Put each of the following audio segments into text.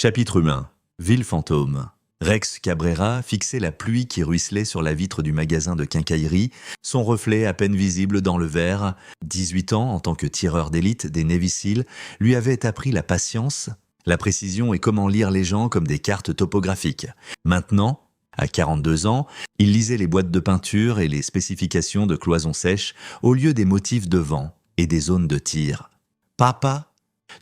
Chapitre 1. Ville fantôme. Rex Cabrera fixait la pluie qui ruisselait sur la vitre du magasin de quincaillerie, son reflet à peine visible dans le verre. 18 ans, en tant que tireur d'élite des Navy Seals, lui avait appris la patience, la précision et comment lire les gens comme des cartes topographiques. Maintenant, à 42 ans, il lisait les boîtes de peinture et les spécifications de cloisons sèches au lieu des motifs de vent et des zones de tir. « Papa,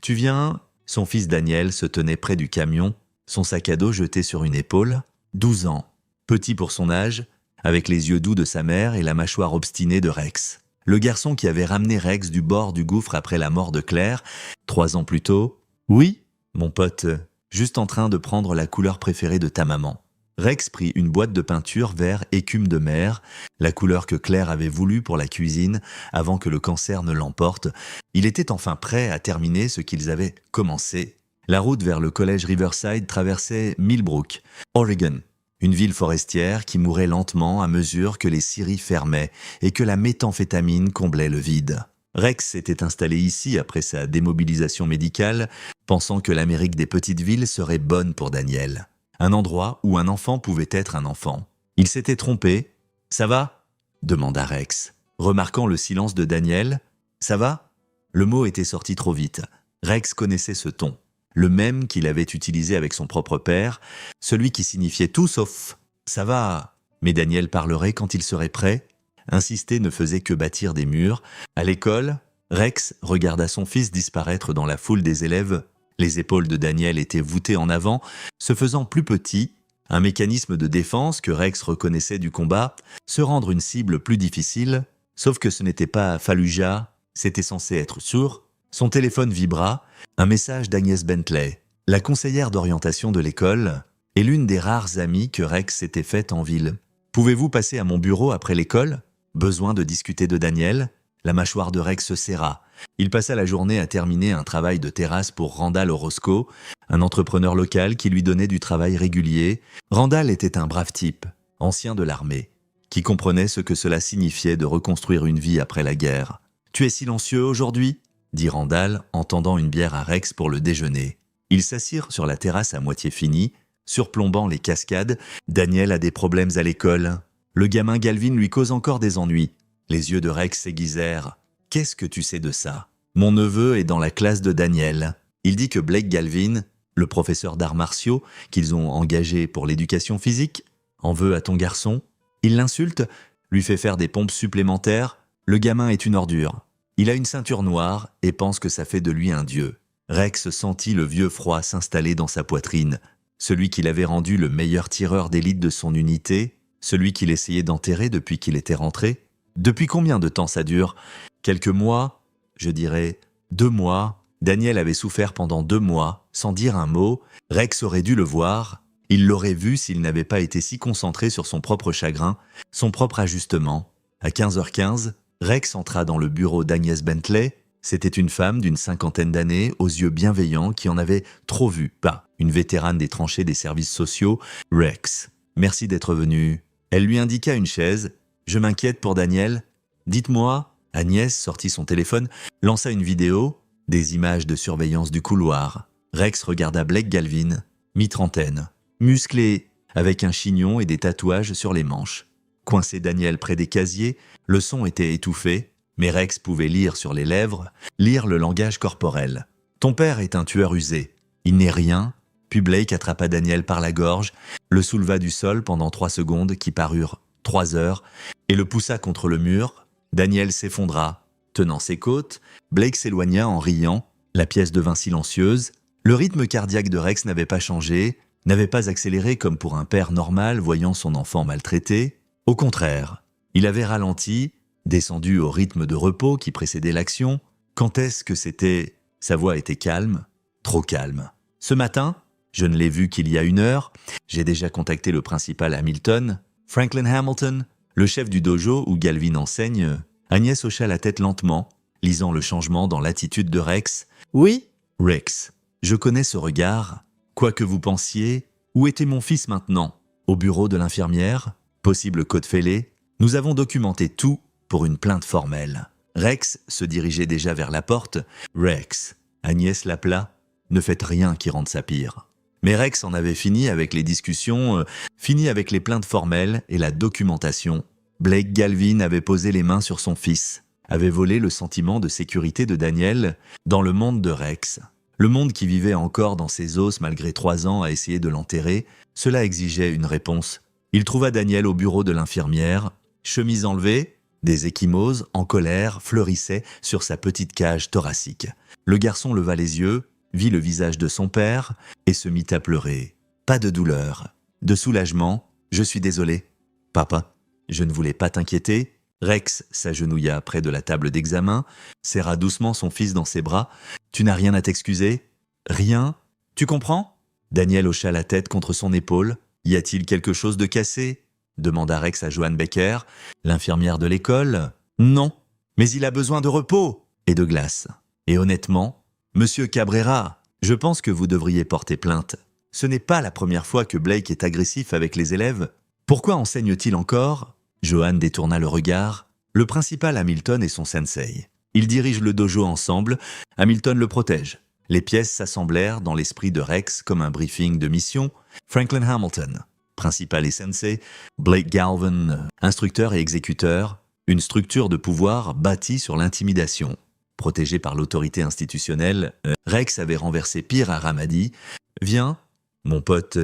tu viens ?» Son fils Daniel se tenait près du camion, son sac à dos jeté sur une épaule. 12 ans, petit pour son âge, avec les yeux doux de sa mère et la mâchoire obstinée de Rex. Le garçon qui avait ramené Rex du bord du gouffre après la mort de Claire, 3 ans plus tôt. « Oui, mon pote, juste en train de prendre la couleur préférée de ta maman. » Rex prit une boîte de peinture vert écume de mer, la couleur que Claire avait voulu pour la cuisine avant que le cancer ne l'emporte. Il était enfin prêt à terminer ce qu'ils avaient commencé. La route vers le collège Riverside traversait Millbrook, Oregon, une ville forestière qui mourait lentement à mesure que les scieries fermaient et que la méthamphétamine comblait le vide. Rex s'était installé ici après sa démobilisation médicale, pensant que l'Amérique des petites villes serait bonne pour Daniel. Un endroit où un enfant pouvait être un enfant. Il s'était trompé. « Ça va ?» demanda Rex. Remarquant le silence de Daniel, « Ça va ?» Le mot était sorti trop vite. Rex connaissait ce ton, le même qu'il avait utilisé avec son propre père, celui qui signifiait tout sauf « ça va ». Mais Daniel parlerait quand il serait prêt. Insister ne faisait que bâtir des murs. À l'école, Rex regarda son fils disparaître dans la foule des élèves. Les épaules de Daniel étaient voûtées en avant, se faisant plus petit, un mécanisme de défense que Rex reconnaissait du combat, se rendre une cible plus difficile, sauf que ce n'était pas Fallujah, c'était censé être sûr. Son téléphone vibra, un message d'Agnès Bentley, la conseillère d'orientation de l'école, et l'une des rares amies que Rex s'était faite en ville. « Pouvez-vous passer à mon bureau après l'école ?» Besoin de discuter de Daniel ? La mâchoire de Rex se serra. Il passa la journée à terminer un travail de terrasse pour Randall Orozco, un entrepreneur local qui lui donnait du travail régulier. Randall était un brave type, ancien de l'armée, qui comprenait ce que cela signifiait de reconstruire une vie après la guerre. « Tu es silencieux aujourd'hui ?» dit Randall en tendant une bière à Rex pour le déjeuner. Ils s'assirent sur la terrasse à moitié finie, surplombant les cascades. Daniel a des problèmes à l'école. Le gamin Galvin lui cause encore des ennuis. Les yeux de Rex s'aiguisèrent. « Qu'est-ce que tu sais de ça ? Mon neveu est dans la classe de Daniel. Il dit que Blake Galvin, le professeur d'arts martiaux qu'ils ont engagé pour l'éducation physique, en veut à ton garçon. Il l'insulte, lui fait faire des pompes supplémentaires. Le gamin est une ordure. Il a une ceinture noire et pense que ça fait de lui un dieu. » Rex sentit le vieux froid s'installer dans sa poitrine. Celui qui l'avait rendu le meilleur tireur d'élite de son unité, celui qu'il essayait d'enterrer depuis qu'il était rentré. Depuis combien de temps ça dure ? Quelques mois, je dirais 2 mois. Daniel avait souffert pendant 2 mois, sans dire un mot. Rex aurait dû le voir. Il l'aurait vu s'il n'avait pas été si concentré sur son propre chagrin, son propre ajustement. À 15h15, Rex entra dans le bureau d'Agnès Bentley. C'était une femme d'une 50aine d'années, aux yeux bienveillants, qui en avait trop vu. Pas une vétérane des tranchées des services sociaux. « Rex, merci d'être venu. » Elle lui indiqua une chaise. « Je m'inquiète pour Daniel. Dites-moi. » Agnès sortit son téléphone, lança une vidéo, des images de surveillance du couloir. Rex regarda Blake Galvin, mi-trentaine, musclé, avec un chignon et des tatouages sur les manches. Coincé Daniel près des casiers, le son était étouffé, mais Rex pouvait lire sur les lèvres, lire le langage corporel. « Ton père est un tueur usé. Il n'est rien. » Puis Blake attrapa Daniel par la gorge, le souleva du sol pendant 3 secondes qui parurent 3 heures, et le poussa contre le mur. Daniel s'effondra. Tenant ses côtes, Blake s'éloigna en riant. La pièce devint silencieuse. Le rythme cardiaque de Rex n'avait pas changé, n'avait pas accéléré comme pour un père normal voyant son enfant maltraité. Au contraire, il avait ralenti, descendu au rythme de repos qui précédait l'action. Quand est-ce que c'était ? Sa voix était calme, trop calme. « Ce matin, je ne l'ai vu qu'il y a 1 heure. J'ai déjà contacté le principal Hamilton, Franklin Hamilton, le chef du dojo où Galvin enseigne. » Agnès hocha la tête lentement, lisant le changement dans l'attitude de Rex. « Oui, Rex, je connais ce regard. Quoi que vous pensiez, où était mon fils maintenant ? Au bureau de l'infirmière ? Possible code fêlé ? Nous avons documenté tout pour une plainte formelle. » Rex se dirigeait déjà vers la porte. « Rex !» Agnès l'appela. « Ne faites rien qui rende ça pire. » Mais Rex en avait fini avec les discussions, fini avec les plaintes formelles et la documentation. Blake Galvin avait posé les mains sur son fils, avait volé le sentiment de sécurité de Daniel dans le monde de Rex. Le monde qui vivait encore dans ses os malgré 3 ans à essayer de l'enterrer, cela exigeait une réponse. Il trouva Daniel au bureau de l'infirmière, chemise enlevée, des ecchymoses, en colère, fleurissaient sur sa petite cage thoracique. Le garçon leva les yeux, vit le visage de son père et se mit à pleurer. Pas de douleur, de soulagement. « Je suis désolé. Papa, je ne voulais pas t'inquiéter. » Rex s'agenouilla près de la table d'examen, serra doucement son fils dans ses bras. « Tu n'as rien à t'excuser? Rien? Tu comprends ?» Daniel hocha la tête contre son épaule. « Y a-t-il quelque chose de cassé ?» demanda Rex à Joanne Becker, l'infirmière de l'école. « Non, mais il a besoin de repos et de glace. Et honnêtement, Monsieur Cabrera, je pense que vous devriez porter plainte. Ce n'est pas la première fois que Blake est agressif avec les élèves. Pourquoi enseigne-t-il encore ?» Joanne détourna le regard. Le principal Hamilton est son sensei. Ils dirigent le dojo ensemble. Hamilton le protège. Les pièces s'assemblèrent dans l'esprit de Rex comme un briefing de mission. Franklin Hamilton, principal et sensei. Blake Galvin, instructeur et exécuteur. Une structure de pouvoir bâtie sur l'intimidation. Protégé par l'autorité institutionnelle, Rex avait renversé pire à Ramadi. « Viens, mon pote,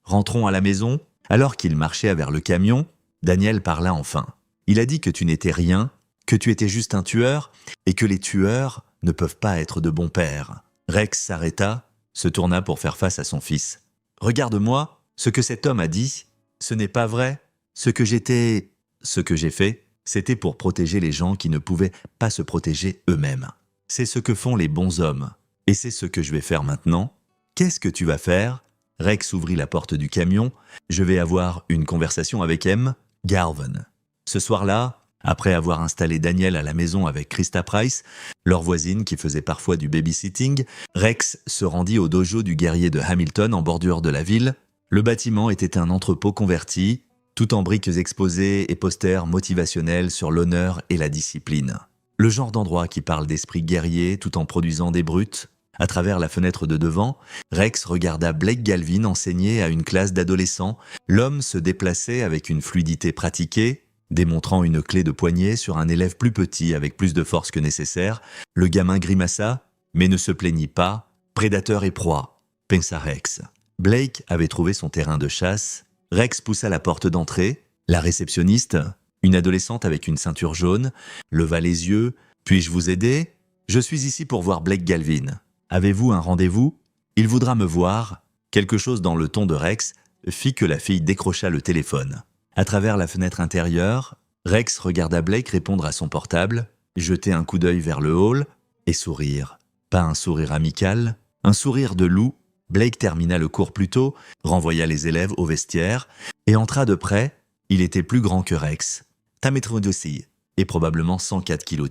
rentrons à la maison. » Alors qu'il marchait vers le camion, Daniel parla enfin. Il a dit que tu n'étais rien, que tu étais juste un tueur, et que les tueurs ne peuvent pas être de bons pères. Rex s'arrêta, se tourna pour faire face à son fils. « Regarde-moi, ce que cet homme a dit, ce n'est pas vrai. Ce que j'ai fait, c'était pour protéger les gens qui ne pouvaient pas se protéger eux-mêmes. C'est ce que font les bons hommes, et c'est ce que je vais faire maintenant. Qu'est-ce que tu vas faire ?» Rex ouvrit la porte du camion. « Je vais avoir une conversation avec M. Galvin. » Ce soir-là, après avoir installé Daniel à la maison avec Krista Price, leur voisine qui faisait parfois du babysitting, Rex se rendit au dojo du guerrier de Hamilton en bordure de la ville. Le bâtiment était un entrepôt converti, tout en briques exposées et posters motivationnels sur l'honneur et la discipline. Le genre d'endroit qui parle d'esprit guerrier tout en produisant des brutes. À travers la fenêtre de devant, Rex regarda Blake Galvin enseigner à une classe d'adolescents. L'homme se déplaçait avec une fluidité pratiquée, démontrant une clé de poignet sur un élève plus petit avec plus de force que nécessaire. Le gamin grimaça, mais ne se plaignit pas. Prédateur et proie, pensa Rex. Blake avait trouvé son terrain de chasse. Rex poussa la porte d'entrée. La réceptionniste, une adolescente avec une ceinture jaune, leva les yeux. « Puis-je vous aider ? Je suis ici pour voir Blake Galvin. Avez-vous un rendez-vous ? Il voudra me voir. » Quelque chose dans le ton de Rex fit que la fille décrocha le téléphone. À travers la fenêtre intérieure, Rex regarda Blake répondre à son portable, jeter un coup d'œil vers le hall et sourire. Pas un sourire amical, un sourire de loup. Blake termina le cours plus tôt, renvoya les élèves au vestiaire et entra de près. Il était plus grand que Rex. Tamétro dossier et probablement 104 kilos.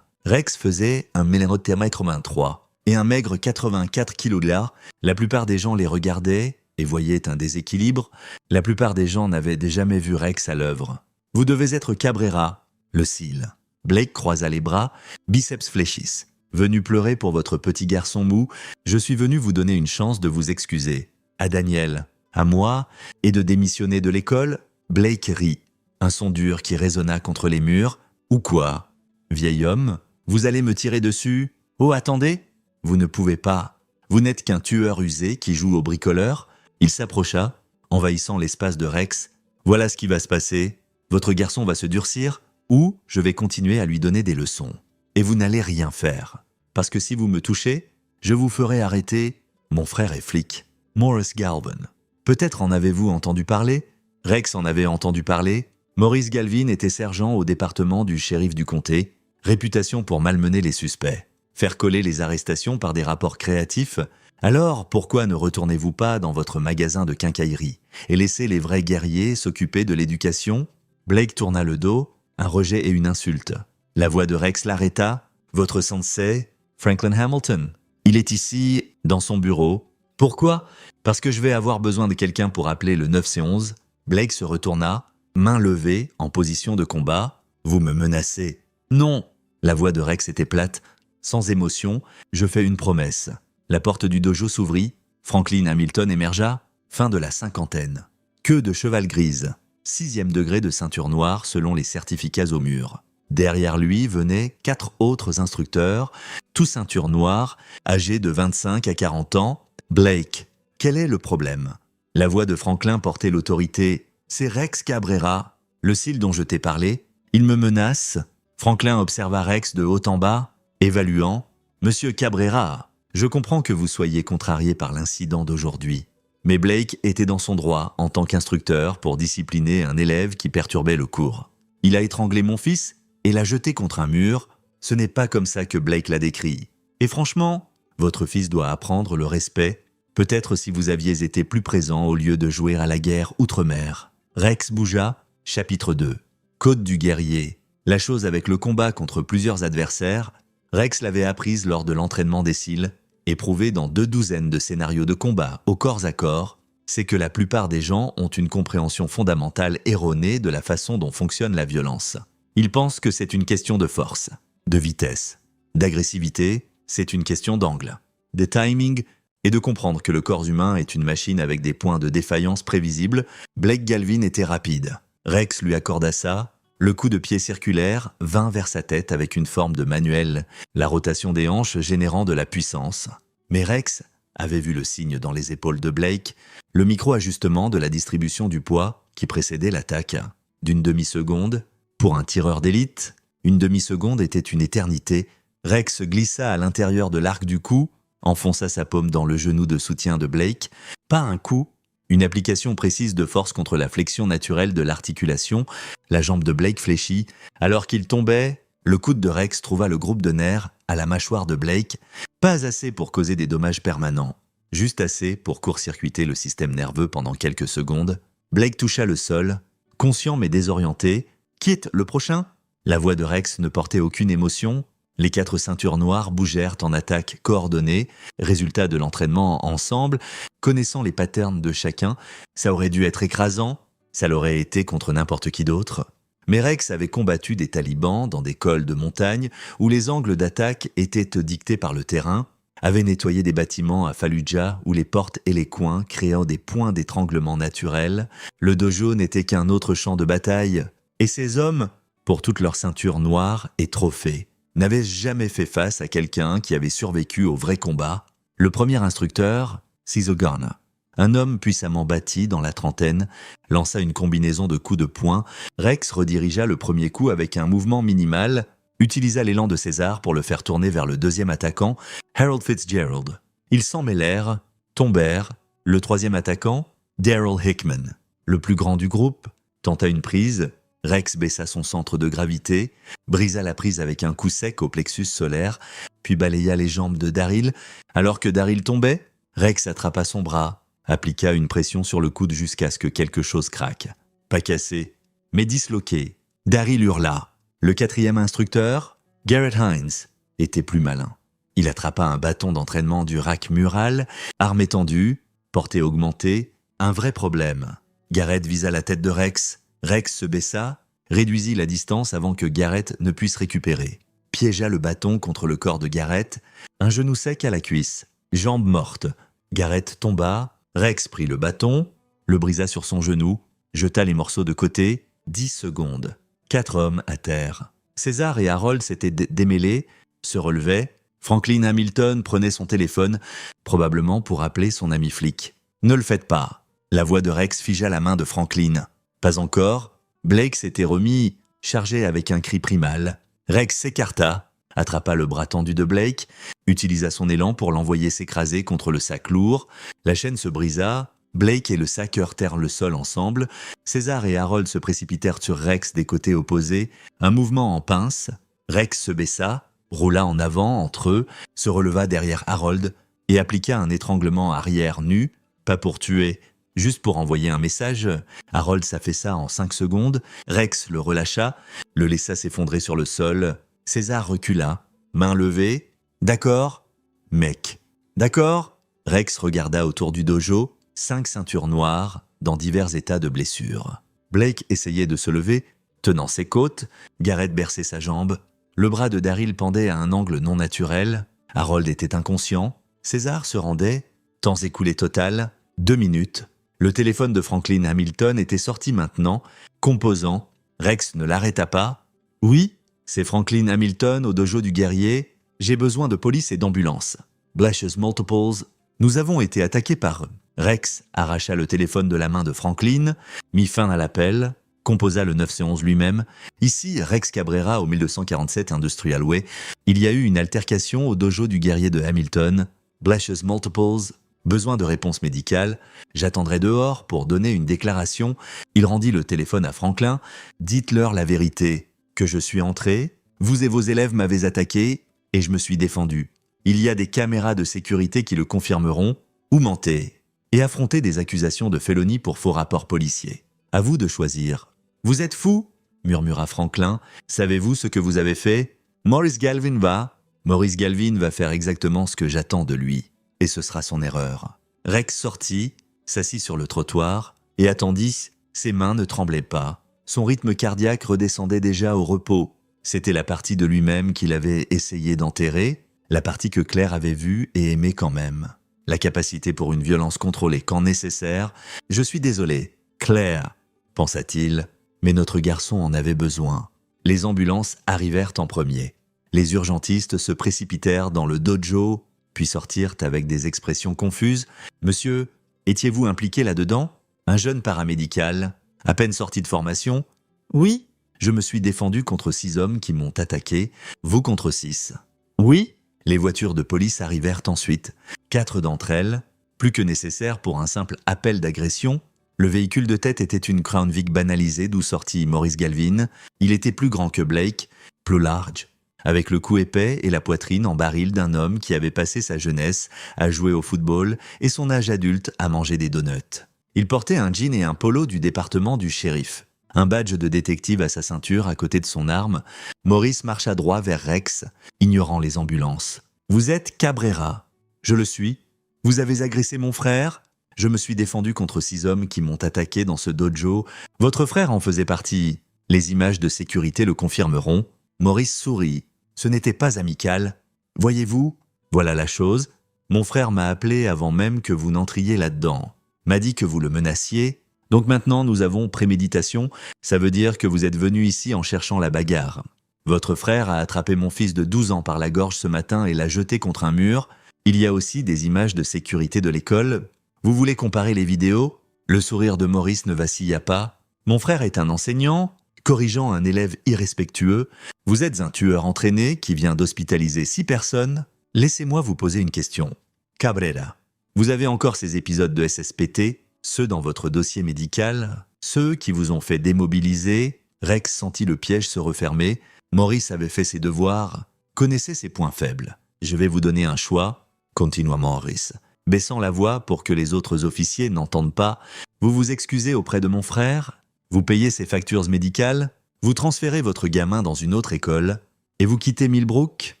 Rex faisait un mélérotémètre 23 et un maigre 84 kilos de là. La plupart des gens les regardaient et voyaient un déséquilibre. La plupart des gens n'avaient jamais vu Rex à l'œuvre. « Vous devez être Cabrera, le cil. » Blake croisa les bras, biceps fléchissent. « Venu pleurer pour votre petit garçon mou, je suis venu vous donner une chance de vous excuser. À Daniel, à moi, et de démissionner de l'école. » Blake rit. Un son dur qui résonna contre les murs. « Ou quoi ? Vieil homme, vous allez me tirer dessus ? Oh, attendez ! Vous ne pouvez pas. Vous n'êtes qu'un tueur usé qui joue au bricoleur. » Il s'approcha, envahissant l'espace de Rex. « Voilà ce qui va se passer. Votre garçon va se durcir, ou je vais continuer à lui donner des leçons. Et vous n'allez rien faire. Parce que si vous me touchez, je vous ferai arrêter. Mon frère est flic. Maurice Galvin. Peut-être en avez-vous entendu parler ? » Rex en avait entendu parler. Maurice Galvin était sergent au département du shérif du comté. Réputation pour malmener les suspects. Faire coller les arrestations par des rapports créatifs. Alors, pourquoi ne retournez-vous pas dans votre magasin de quincaillerie et laissez les vrais guerriers s'occuper de l'éducation ? Blake tourna le dos, un rejet et une insulte. La voix de Rex l'arrêta. « Votre sensei, Franklin Hamilton. Il est ici, dans son bureau. Pourquoi ? Parce que je vais avoir besoin de quelqu'un pour appeler le 911. » Blake se retourna, main levée, en position de combat. « Vous me menacez. »« Non !» La voix de Rex était plate. Sans émotion, je fais une promesse. La porte du dojo s'ouvrit. Franklin Hamilton émergea, fin de la cinquantaine. Queue de cheval grise, 6e degré de ceinture noire selon les certificats au mur. Derrière lui venaient 4 autres instructeurs, tous ceinture noire, âgés de 25 à 40 ans. Blake, quel est le problème? La voix de Franklin portait l'autorité. C'est Rex Cabrera, le cil dont je t'ai parlé. Il me menace. Franklin observa Rex de haut en bas, évaluant. Monsieur Cabrera, je comprends que vous soyez contrarié par l'incident d'aujourd'hui. Mais Blake était dans son droit en tant qu'instructeur pour discipliner un élève qui perturbait le cours. Il a étranglé mon fils et l'a jeté contre un mur. Ce n'est pas comme ça que Blake l'a décrit. Et franchement, votre fils doit apprendre le respect, peut-être si vous aviez été plus présent au lieu de jouer à la guerre outre-mer. Rex bougea, chapitre 2. Code du guerrier. La chose avec le combat contre plusieurs adversaires, Rex l'avait apprise lors de l'entraînement des cils, éprouvée dans 2 douzaines de scénarios de combat au corps à corps, c'est que la plupart des gens ont une compréhension fondamentale erronée de la façon dont fonctionne la violence. Ils pensent que c'est une question de force, de vitesse, d'agressivité, c'est une question d'angle, de timing et de comprendre que le corps humain est une machine avec des points de défaillance prévisibles. Blake Galvin était rapide. Rex lui accorda ça. Le coup de pied circulaire vint vers sa tête avec une forme de manuel, la rotation des hanches générant de la puissance. Mais Rex avait vu le signe dans les épaules de Blake, le micro-ajustement de la distribution du poids qui précédait l'attaque. D'une demi-seconde, pour un tireur d'élite, une demi-seconde était une éternité. Rex glissa à l'intérieur de l'arc du cou, enfonça sa paume dans le genou de soutien de Blake. Pas un coup, une application précise de force contre la flexion naturelle de l'articulation. La jambe de Blake fléchit. Alors qu'il tombait, le coude de Rex trouva le groupe de nerfs à la mâchoire de Blake. Pas assez pour causer des dommages permanents, juste assez pour court-circuiter le système nerveux pendant quelques secondes. Blake toucha le sol, conscient mais désorienté. « Quitte, le prochain ?» La voix de Rex ne portait aucune émotion. Les 4 ceintures noires bougèrent en attaque coordonnée, résultat de l'entraînement ensemble. Connaissant les patterns de chacun, ça aurait dû être écrasant, ça l'aurait été contre n'importe qui d'autre. Mais Rex avait combattu des talibans dans des cols de montagne où les angles d'attaque étaient dictés par le terrain, avait nettoyé des bâtiments à Fallujah où les portes et les coins créant des points d'étranglement naturels. Le dojo n'était qu'un autre champ de bataille. Et ces hommes, pour toute leur ceinture noire et trophée, n'avait jamais fait face à quelqu'un qui avait survécu au vrai combat. Le premier instructeur, Sizogan, un homme puissamment bâti dans la trentaine, lança une combinaison de coups de poing. Rex redirigea le premier coup avec un mouvement minimal, utilisa l'élan de César pour le faire tourner vers le deuxième attaquant, Harold Fitzgerald. Ils s'en mêlèrent, tombèrent. Le troisième attaquant, Daryl Hickman, le plus grand du groupe, tenta une prise. Rex baissa son centre de gravité, brisa la prise avec un coup sec au plexus solaire, puis balaya les jambes de Daryl. Alors que Daryl tombait, Rex attrapa son bras, appliqua une pression sur le coude jusqu'à ce que quelque chose craque. Pas cassé, mais disloqué. Daryl hurla. Le 4e instructeur, Garrett Hines, était plus malin. Il attrapa un bâton d'entraînement du rack mural, arme étendue, portée augmentée, un vrai problème. Garrett visa la tête de Rex. Rex se baissa, réduisit la distance avant que Garrett ne puisse récupérer. Piégea le bâton contre le corps de Garrett, un genou sec à la cuisse, jambe morte. Garrett tomba, Rex prit le bâton, le brisa sur son genou, jeta les morceaux de côté, 10 secondes. 4 hommes à terre. César et Harold s'étaient démêlés, se relevaient. Franklin Hamilton prenait son téléphone, probablement pour appeler son ami flic. « Ne le faites pas !» La voix de Rex figea la main de Franklin. Pas encore. Blake s'était remis, chargé avec un cri primal. Rex s'écarta, attrapa le bras tendu de Blake, utilisa son élan pour l'envoyer s'écraser contre le sac lourd. La chaîne se brisa, Blake et le sac heurtèrent le sol ensemble. César et Harold se précipitèrent sur Rex des côtés opposés. Un mouvement en pince. Rex se baissa, roula en avant entre eux, se releva derrière Harold et appliqua un étranglement arrière nu, pas pour tuer, juste pour envoyer un message. Harold s'affaissa en 5 secondes. Rex le relâcha, le laissa s'effondrer sur le sol. César recula, main levée. « D'accord, mec. D'accord ?» Rex regarda autour du dojo, 5 ceintures noires, dans divers états de blessures. Blake essayait de se lever, tenant ses côtes. Garrett berçait sa jambe. Le bras de Daryl pendait à un angle non naturel. Harold était inconscient. César se rendait Temps écoulé total, 2 minutes. Le téléphone de Franklin Hamilton était sorti maintenant, composant. Rex ne l'arrêta pas. « Oui, c'est Franklin Hamilton au dojo du guerrier. J'ai besoin de police et d'ambulance. Blashes multiples. Nous avons été attaqués par eux. » Rex arracha le téléphone de la main de Franklin, mit fin à l'appel, composa le 911 lui-même. Ici, Rex Cabrera au 1247 Industrial Way. Il y a eu une altercation au dojo du guerrier de Hamilton. Blashes multiples. Besoin de réponse médicale. J'attendrai dehors pour donner une déclaration. Il rendit le téléphone à Franklin. Dites-leur la vérité. Que je suis entré, vous et vos élèves m'avez attaqué et je me suis défendu. Il y a des caméras de sécurité qui le confirmeront. Ou mentez. Et affrontez des accusations de félonie pour faux rapports policiers. À vous de choisir. Vous êtes fou, murmura Franklin. Savez-vous ce que vous avez fait? Maurice Galvin va faire exactement ce que j'attends de lui. Et ce sera son erreur. Rex sortit, s'assit sur le trottoir et attendit. Ses mains ne tremblaient pas. Son rythme cardiaque redescendait déjà au repos. C'était la partie de lui-même qu'il avait essayé d'enterrer, la partie que Claire avait vue et aimée quand même. La capacité pour une violence contrôlée quand nécessaire. « Je suis désolé, Claire », pensa-t-il, mais notre garçon en avait besoin. Les ambulances arrivèrent en premier. Les urgentistes se précipitèrent dans le dojo, puis sortirent avec des expressions confuses. « Monsieur, étiez-vous impliqué là-dedans? Un jeune paramédical, à peine sorti de formation? »« Oui. Je me suis défendu contre 6 hommes qui m'ont attaqué, vous contre 6. »« Oui. » Les voitures de police arrivèrent ensuite. 4 d'entre elles, plus que nécessaire pour un simple appel d'agression. Le véhicule de tête était une Crown Vic banalisée d'où sortit Maurice Galvin. Il était plus grand que Blake, plus large, avec le cou épais et la poitrine en baril d'un homme qui avait passé sa jeunesse à jouer au football et son âge adulte à manger des donuts. Il portait un jean et un polo du département du shérif. Un badge de détective à sa ceinture à côté de son arme. Maurice marcha droit vers Rex, ignorant les ambulances. « Vous êtes Cabrera. »« Je le suis. »« Vous avez agressé mon frère ?»« Je me suis défendu contre 6 hommes qui m'ont attaqué dans ce dojo. Votre frère en faisait partie. Les images de sécurité le confirmeront. » Maurice sourit. Ce n'était pas amical. « Voyez-vous, voilà la chose. Mon frère m'a appelé avant même que vous n'entriez là-dedans. M'a dit que vous le menaciez. Donc maintenant, nous avons préméditation. Ça veut dire que vous êtes venu ici en cherchant la bagarre. Votre frère a attrapé mon fils de 12 ans par la gorge ce matin et l'a jeté contre un mur. Il y a aussi des images de sécurité de l'école. Vous voulez comparer les vidéos? » Le sourire de Maurice ne vacilla pas. « Mon frère est un enseignant, corrigeant un élève irrespectueux. Vous êtes un tueur entraîné qui vient d'hospitaliser 6 personnes. Laissez-moi vous poser une question. Cabrera, vous avez encore ces épisodes de SSPT, ceux dans votre dossier médical, ceux qui vous ont fait démobiliser. » Rex sentit le piège se refermer. Maurice avait fait ses devoirs, connaissait ses points faibles. « Je vais vous donner un choix, » continua Maurice, baissant la voix pour que les autres officiers n'entendent pas. « Vous vous excusez auprès de mon frère, vous payez ses factures médicales, vous transférez votre gamin dans une autre école, et vous quittez Millbrook.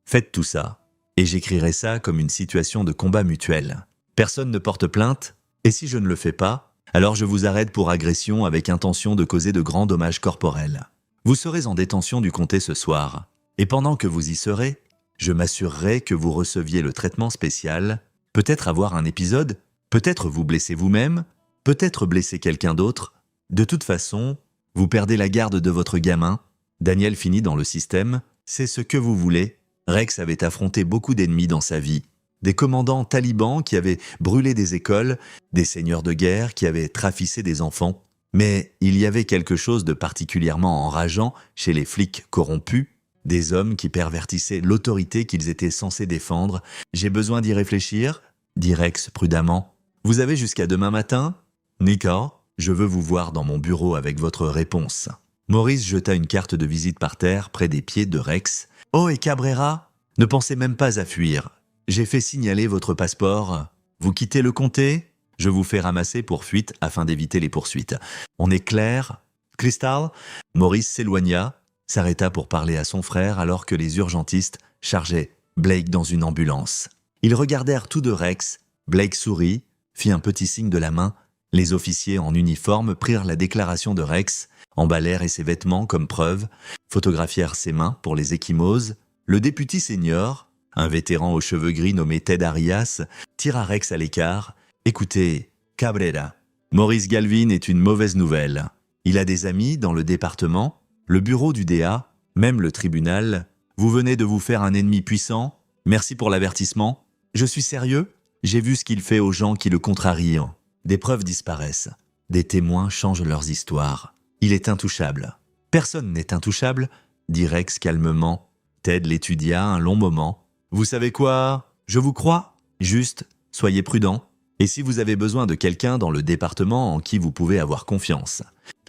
Faites tout ça. Et j'écrirai ça comme une situation de combat mutuel. Personne ne porte plainte, et si je ne le fais pas, alors je vous arrête pour agression avec intention de causer de grands dommages corporels. Vous serez en détention du comté ce soir, et pendant que vous y serez, je m'assurerai que vous receviez le traitement spécial, peut-être avoir un épisode, peut-être vous blesser vous-même, peut-être blesser quelqu'un d'autre. De toute façon, vous perdez la garde de votre gamin. Daniel finit dans le système, c'est ce que vous voulez. » Rex avait affronté beaucoup d'ennemis dans sa vie. Des commandants talibans qui avaient brûlé des écoles, des seigneurs de guerre qui avaient trafissé des enfants. Mais il y avait quelque chose de particulièrement enrageant chez les flics corrompus, des hommes qui pervertissaient l'autorité qu'ils étaient censés défendre. « J'ai besoin d'y réfléchir », dit Rex prudemment. « Vous avez jusqu'à demain matin ? Nika, je veux vous voir dans mon bureau avec votre réponse. » Maurice jeta une carte de visite par terre près des pieds de Rex. « Oh, et Cabrera, ne pensez même pas à fuir. J'ai fait signaler votre passeport. Vous quittez le comté ? Je vous fais ramasser pour fuite afin d'éviter les poursuites. On est clair ? Crystal ?» Maurice s'éloigna, s'arrêta pour parler à son frère alors que les urgentistes chargeaient Blake dans une ambulance. Ils regardèrent tous deux Rex. Blake sourit, fit un petit signe de la main. Les officiers en uniforme prirent la déclaration de Rex, emballèrent et ses vêtements comme preuve, photographièrent ses mains pour les ecchymoses. Le député senior, Un vétéran aux cheveux gris nommé Ted Arias tira Rex à l'écart. « Écoutez, Cabrera, Maurice Galvin est une mauvaise nouvelle. Il a des amis dans le département, le bureau du DA, même le tribunal. Vous venez de vous faire un ennemi puissant. Merci pour l'avertissement. Je suis sérieux. J'ai vu ce qu'il fait aux gens qui le contrarient. Des preuves disparaissent. Des témoins changent leurs histoires. Il est intouchable. » « Personne n'est intouchable, » dit Rex calmement. Ted l'étudia un long moment. « Vous savez quoi? Je vous crois. Juste, soyez prudent. Et si vous avez besoin de quelqu'un dans le département en qui vous pouvez avoir confiance,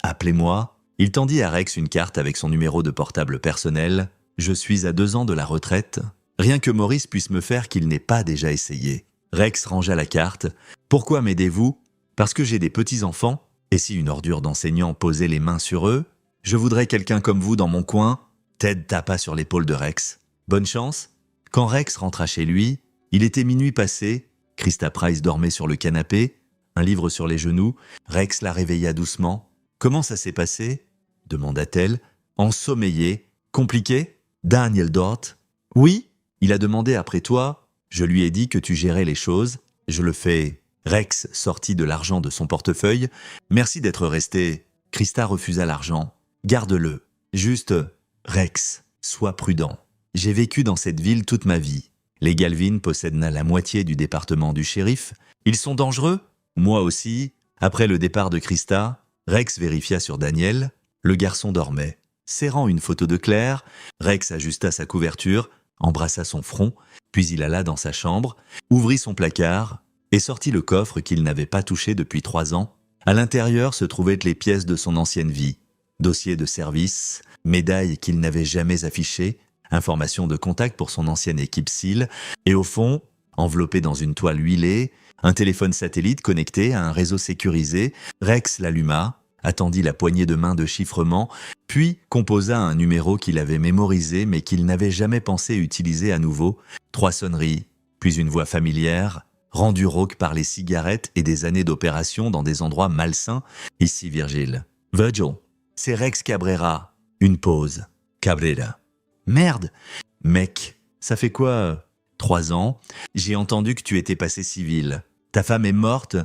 appelez-moi. » Il tendit à Rex une carte avec son numéro de portable personnel. « Je suis à 2 ans de la retraite. Rien que Maurice puisse me faire qu'il n'ait pas déjà essayé. » Rex rangea la carte. « Pourquoi m'aidez-vous? Parce que j'ai des petits-enfants. Et si une ordure d'enseignant posait les mains sur eux? Je voudrais quelqu'un comme vous dans mon coin. » Ted tapa sur l'épaule de Rex. « Bonne chance. » Quand Rex rentra chez lui, il était minuit passé. Christa Price dormait sur le canapé, un livre sur les genoux. Rex la réveilla doucement. « Comment ça s'est passé ?» demanda-t-elle. « Ensommeillé. Compliqué ? Daniel Dort. »« Oui, il a demandé après toi. Je lui ai dit que tu gérais les choses. Je le fais. » Rex sortit de l'argent de son portefeuille. « Merci d'être resté. » Christa refusa l'argent. « Garde-le. Juste, Rex, sois prudent. J'ai vécu dans cette ville toute ma vie. Les Galvin possèdent la moitié du département du shérif. Ils sont dangereux? Moi aussi. » Après le départ de Christa, Rex vérifia sur Daniel. Le garçon dormait. Serrant une photo de Claire, Rex ajusta sa couverture, embrassa son front, puis il alla dans sa chambre, ouvrit son placard et sortit le coffre qu'il n'avait pas touché depuis 3 ans. À l'intérieur se trouvaient les pièces de son ancienne vie. Dossier de service, médaille qu'il n'avait jamais affichée, informations de contact pour son ancienne équipe SEAL, et au fond, enveloppé dans une toile huilée, un téléphone satellite connecté à un réseau sécurisé. Rex l'alluma, attendit la poignée de main de chiffrement, puis composa un numéro qu'il avait mémorisé mais qu'il n'avait jamais pensé utiliser à nouveau. 3 sonneries, puis une voix familière, rendue rauque par les cigarettes et des années d'opération dans des endroits malsains. « Ici Virgile. »« Virgil, c'est Rex Cabrera. » Une pause. « Cabrera. »« Merde. Mec, ça fait quoi 3 ans. J'ai entendu que tu étais passé civil. Ta femme est morte.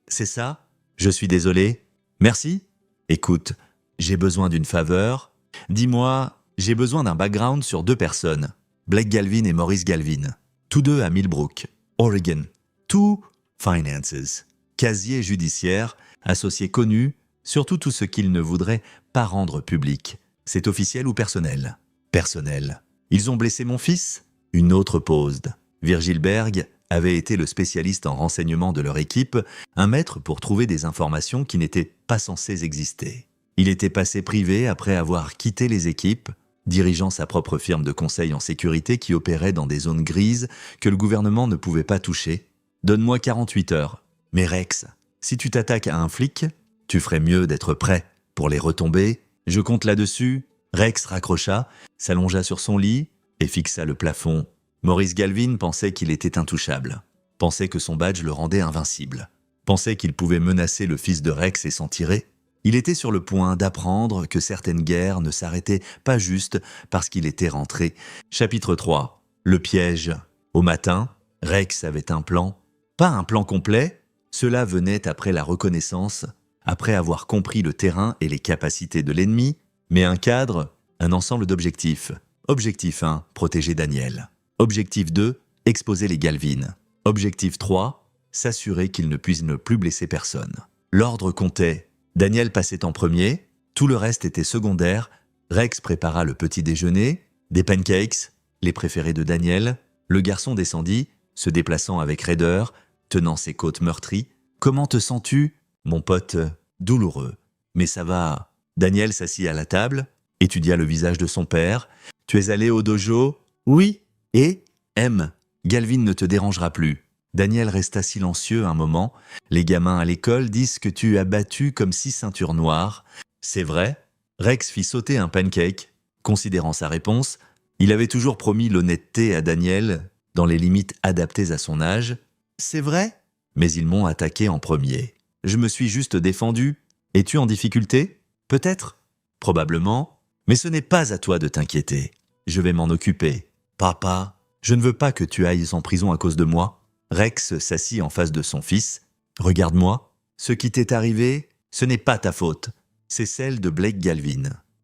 C'est ça? Je suis désolé. Merci. Écoute, j'ai besoin d'une faveur. Dis-moi, j'ai besoin d'un background sur 2 personnes. Blake Galvin et Maurice Galvin. Tous 2 à Millbrook, Oregon. Tout finances. Casier judiciaire, associé connu, surtout tout ce qu'il ne voudrait pas rendre public. C'est officiel ou personnel? Personnel. Ils ont blessé mon fils? Une autre pause. Virgil Berg avait été le spécialiste en renseignement de leur équipe, un maître pour trouver des informations qui n'étaient pas censées exister. Il était passé privé après avoir quitté les équipes, dirigeant sa propre firme de conseil en sécurité qui opérait dans des zones grises que le gouvernement ne pouvait pas toucher. Donne-moi 48 heures. Mais Rex, si tu t'attaques à un flic, tu ferais mieux d'être prêt pour les retombées. Je compte là-dessus. Rex raccrocha, s'allongea sur son lit et fixa le plafond. Maurice Galvin pensait qu'il était intouchable, pensait que son badge le rendait invincible, pensait qu'il pouvait menacer le fils de Rex et s'en tirer. Il était sur le point d'apprendre que certaines guerres ne s'arrêtaient pas juste parce qu'il était rentré. Chapitre 3. Le piège. Au matin, Rex avait un plan. Pas un plan complet, cela venait après la reconnaissance, après avoir compris le terrain et les capacités de l'ennemi, mais un cadre, un ensemble d'objectifs. Objectif 1, protéger Daniel. Objectif 2, exposer les Galvin. Objectif 3, s'assurer qu'il ne puisse ne plus blesser personne. L'ordre comptait. Daniel passait en premier, tout le reste était secondaire. Rex prépara le petit déjeuner, des pancakes, les préférés de Daniel. Le garçon descendit, se déplaçant avec raideur, tenant ses côtes meurtries. « Comment te sens-tu, mon pote ?»« Douloureux. Mais ça va. » Daniel s'assit à la table, étudia le visage de son père. « Tu es allé au dojo ?»« Oui. » « Et M. Galvin ne te dérangera plus. » Daniel resta silencieux un moment. « Les gamins à l'école disent que tu as battu comme 6 ceintures noires. » « C'est vrai ?» Rex fit sauter un pancake. Considérant sa réponse, il avait toujours promis l'honnêteté à Daniel, dans les limites adaptées à son âge. « C'est vrai ? Mais ils m'ont attaqué en premier. Je me suis juste défendu. Es-tu en difficulté ? Peut-être ? Probablement. Mais ce n'est pas à toi de t'inquiéter. Je vais m'en occuper. Papa, Je ne veux pas que tu ailles en prison à cause de moi. » Rex s'assit en face de son fils. « Regarde-moi. Ce qui t'est arrivé, ce n'est pas ta faute. C'est celle de Blake Galvin.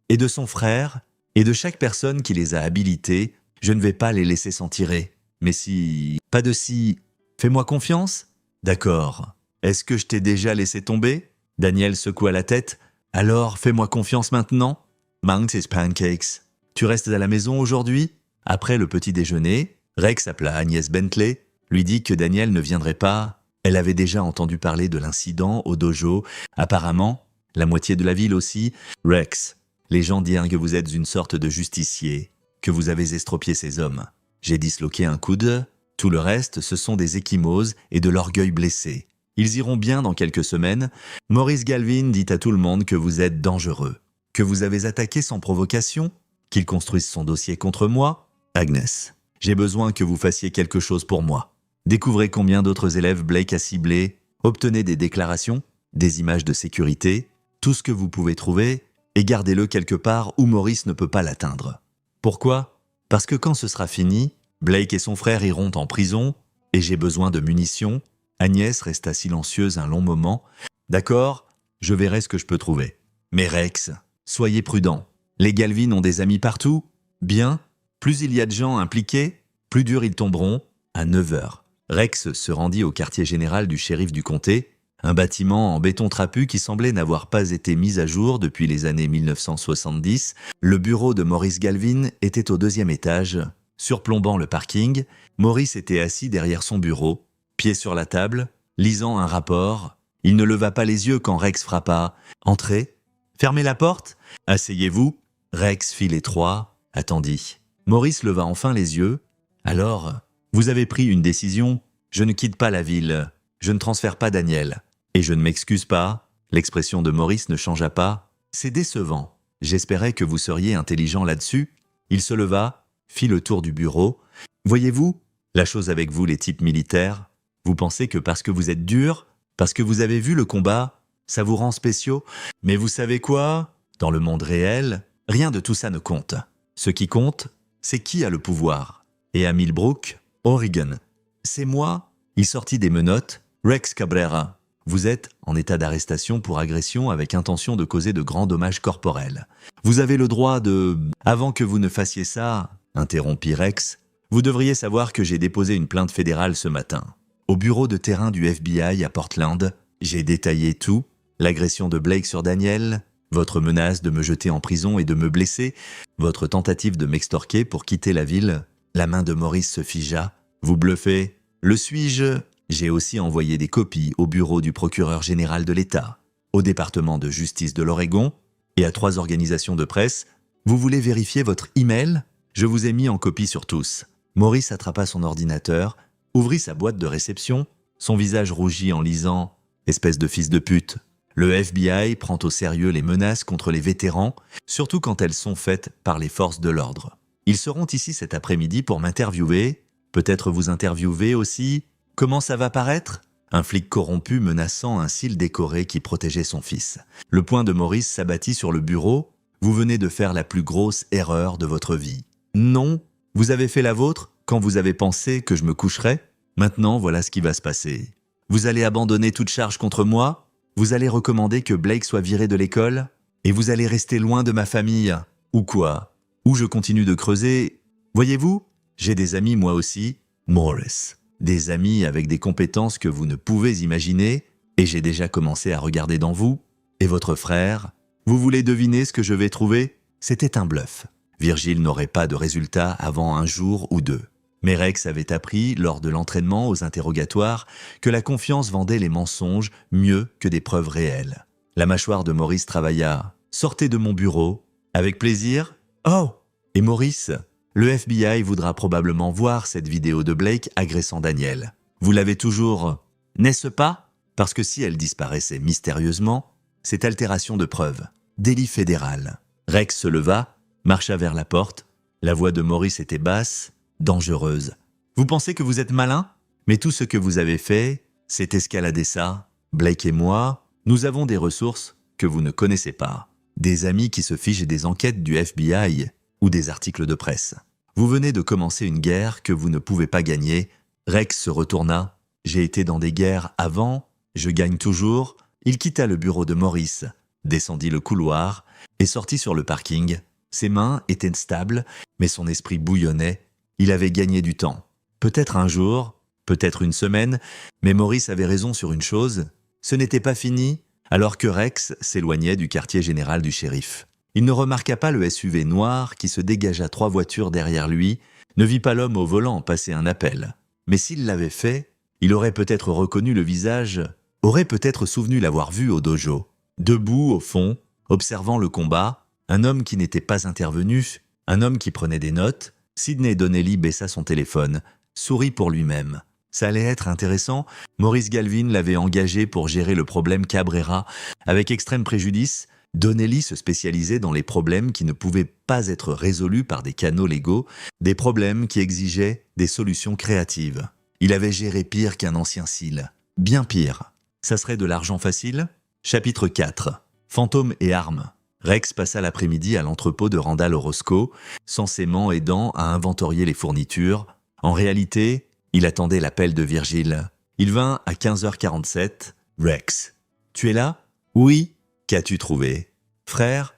Et de son frère, et de chaque personne qui les a habilités. Je ne vais pas les laisser s'en tirer. Mais si... Pas de si... Fais-moi confiance ? D'accord. Est-ce que je t'ai déjà laissé tomber ? » Daniel secoua la tête. « Alors, fais-moi confiance maintenant ? Mount his pancakes. Tu restes à la maison aujourd'hui ? » Après le petit déjeuner, Rex appela Agnès Bentley, lui dit que Daniel ne viendrait pas. Elle avait déjà entendu parler de l'incident au dojo. Apparemment, la moitié de la ville aussi. « Rex, les gens dirent que vous êtes une sorte de justicier, que vous avez estropié ces hommes. J'ai disloqué un coude. Tout le reste, ce sont des ecchymoses et de l'orgueil blessé. Ils iront bien dans quelques semaines. Maurice Galvin dit à tout le monde que vous êtes dangereux, que vous avez attaqué sans provocation, qu'il construise son dossier contre moi. Agnès, j'ai besoin que vous fassiez quelque chose pour moi. Découvrez combien d'autres élèves Blake a ciblés, obtenez des déclarations, des images de sécurité, tout ce que vous pouvez trouver, et gardez-le quelque part où Maurice ne peut pas l'atteindre. Pourquoi ? Parce que quand ce sera fini, Blake et son frère iront en prison, et j'ai besoin de munitions. » Agnès resta silencieuse un long moment. « D'accord, je verrai ce que je peux trouver. Mais Rex, soyez prudent. Les Galvin ont des amis partout. Bien, plus il y a de gens impliqués, plus dur ils tomberont. » À 9h, Rex se rendit au quartier général du shérif du comté, un bâtiment en béton trapu qui semblait n'avoir pas été mis à jour depuis les années 1970. Le bureau de Maurice Galvin était au 2e étage. Surplombant le parking, Maurice était assis derrière son bureau, pieds sur la table, lisant un rapport. Il ne leva pas les yeux quand Rex frappa. « Entrez. Fermez la porte. Asseyez-vous. » Rex fit les 3, attendit. Maurice leva enfin les yeux. « Alors, vous avez pris une décision. Je ne quitte pas la ville. Je ne transfère pas Daniel. Et je ne m'excuse pas. » L'expression de Maurice ne changea pas. « C'est décevant. J'espérais que vous seriez intelligent là-dessus. » Il se leva, fit le tour du bureau. « Voyez-vous, la chose avec vous les types militaires, vous pensez que parce que vous êtes dur, parce que vous avez vu le combat, ça vous rend spéciaux. Mais vous savez quoi ? Dans le monde réel, rien de tout ça ne compte. Ce qui compte, c'est qui a le pouvoir. Et à Millbrook, Oregon, c'est moi. » Il sortit des menottes. « Rex Cabrera, vous êtes en état d'arrestation pour agression avec intention de causer de grands dommages corporels. Vous avez le droit de... » « Avant que vous ne fassiez ça, » interrompit Rex, « vous devriez savoir que j'ai déposé une plainte fédérale ce matin. Au bureau de terrain du FBI à Portland, j'ai détaillé tout, l'agression de Blake sur Daniel, votre menace de me jeter en prison et de me blesser, votre tentative de m'extorquer pour quitter la ville. » La main de Maurice se figea. « Vous bluffez. Le suis-je ? » J'ai aussi envoyé des copies au bureau du procureur général de l'État, au département de justice de l'Oregon et à 3 organisations de presse. Vous voulez vérifier votre email ? Je vous ai mis en copie sur tous. » Maurice attrapa son ordinateur, ouvrit sa boîte de réception, son visage rougit en lisant « Espèce de fils de pute ». Le FBI prend au sérieux les menaces contre les vétérans, surtout quand elles sont faites par les forces de l'ordre. Ils seront ici cet après-midi pour m'interviewer. Peut-être vous interviewer aussi. Comment ça va paraître ? Un flic corrompu menaçant un cil décoré qui protégeait son fils. Le poing de Maurice s'abattit sur le bureau. Vous venez de faire la plus grosse erreur de votre vie. Non, vous avez fait la vôtre quand vous avez pensé que je me coucherais. Maintenant, voilà ce qui va se passer. Vous allez abandonner toute charge contre moi. Vous allez recommander que Blake soit viré de l'école. Et vous allez rester loin de ma famille. Ou quoi ? Ou je continue de creuser. Voyez-vous, j'ai des amis moi aussi. Maurice. Des amis avec des compétences que vous ne pouvez imaginer. Et j'ai déjà commencé à regarder dans vous. Et votre frère. Vous voulez deviner ce que je vais trouver ? C'était un bluff. Virgile n'aurait pas de résultat avant un jour ou 2. Mais Rex avait appris, lors de l'entraînement aux interrogatoires, que la confiance vendait les mensonges mieux que des preuves réelles. La mâchoire de Maurice travailla. « Sortez de mon bureau. »« Avec plaisir. »« Oh !» Et Maurice, le FBI voudra probablement voir cette vidéo de Blake agressant Daniel. Vous l'avez toujours, n'est-ce pas ? Parce que si elle disparaissait mystérieusement, c'est altération de preuves. Délit fédéral. Rex se leva, marcha vers la porte. La voix de Maurice était basse, dangereuse. « Vous pensez que vous êtes malin ? Mais tout ce que vous avez fait, c'est escalader ça. Blake et moi, nous avons des ressources que vous ne connaissez pas. Des amis qui se fichent des enquêtes du FBI ou des articles de presse. Vous venez de commencer une guerre que vous ne pouvez pas gagner. » Rex se retourna. « J'ai été dans des guerres avant, je gagne toujours. » Il quitta le bureau de Maurice, descendit le couloir et sortit sur le parking. Ses mains étaient stables, mais son esprit bouillonnait. Il avait gagné du temps. Peut-être un jour, peut-être une semaine, mais Maurice avait raison sur une chose. Ce n'était pas fini, alors que Rex s'éloignait du quartier général du shérif. Il ne remarqua pas le SUV noir qui se dégagea 3 voitures derrière lui, ne vit pas l'homme au volant passer un appel. Mais s'il l'avait fait, il aurait peut-être reconnu le visage, aurait peut-être souvenu l'avoir vu au dojo. Debout au fond, observant le combat, un homme qui n'était pas intervenu, un homme qui prenait des notes. Sidney Donnelly baissa son téléphone, sourit pour lui-même. Ça allait être intéressant. Maurice Galvin l'avait engagé pour gérer le problème Cabrera. Avec extrême préjudice, Donnelly se spécialisait dans les problèmes qui ne pouvaient pas être résolus par des canaux légaux, des problèmes qui exigeaient des solutions créatives. Il avait géré pire qu'un ancien SEAL. Bien pire. Ça serait de l'argent facile ? Chapitre 4. Fantômes et armes. Rex passa l'après-midi à l'entrepôt de Randall Orozco, censément aidant à inventorier les fournitures. En réalité, il attendait l'appel de Virgile. Il vint à 15h47. « Rex, tu es là ? » ?»« Oui. »« Qu'as-tu trouvé ? » ?»« Frère,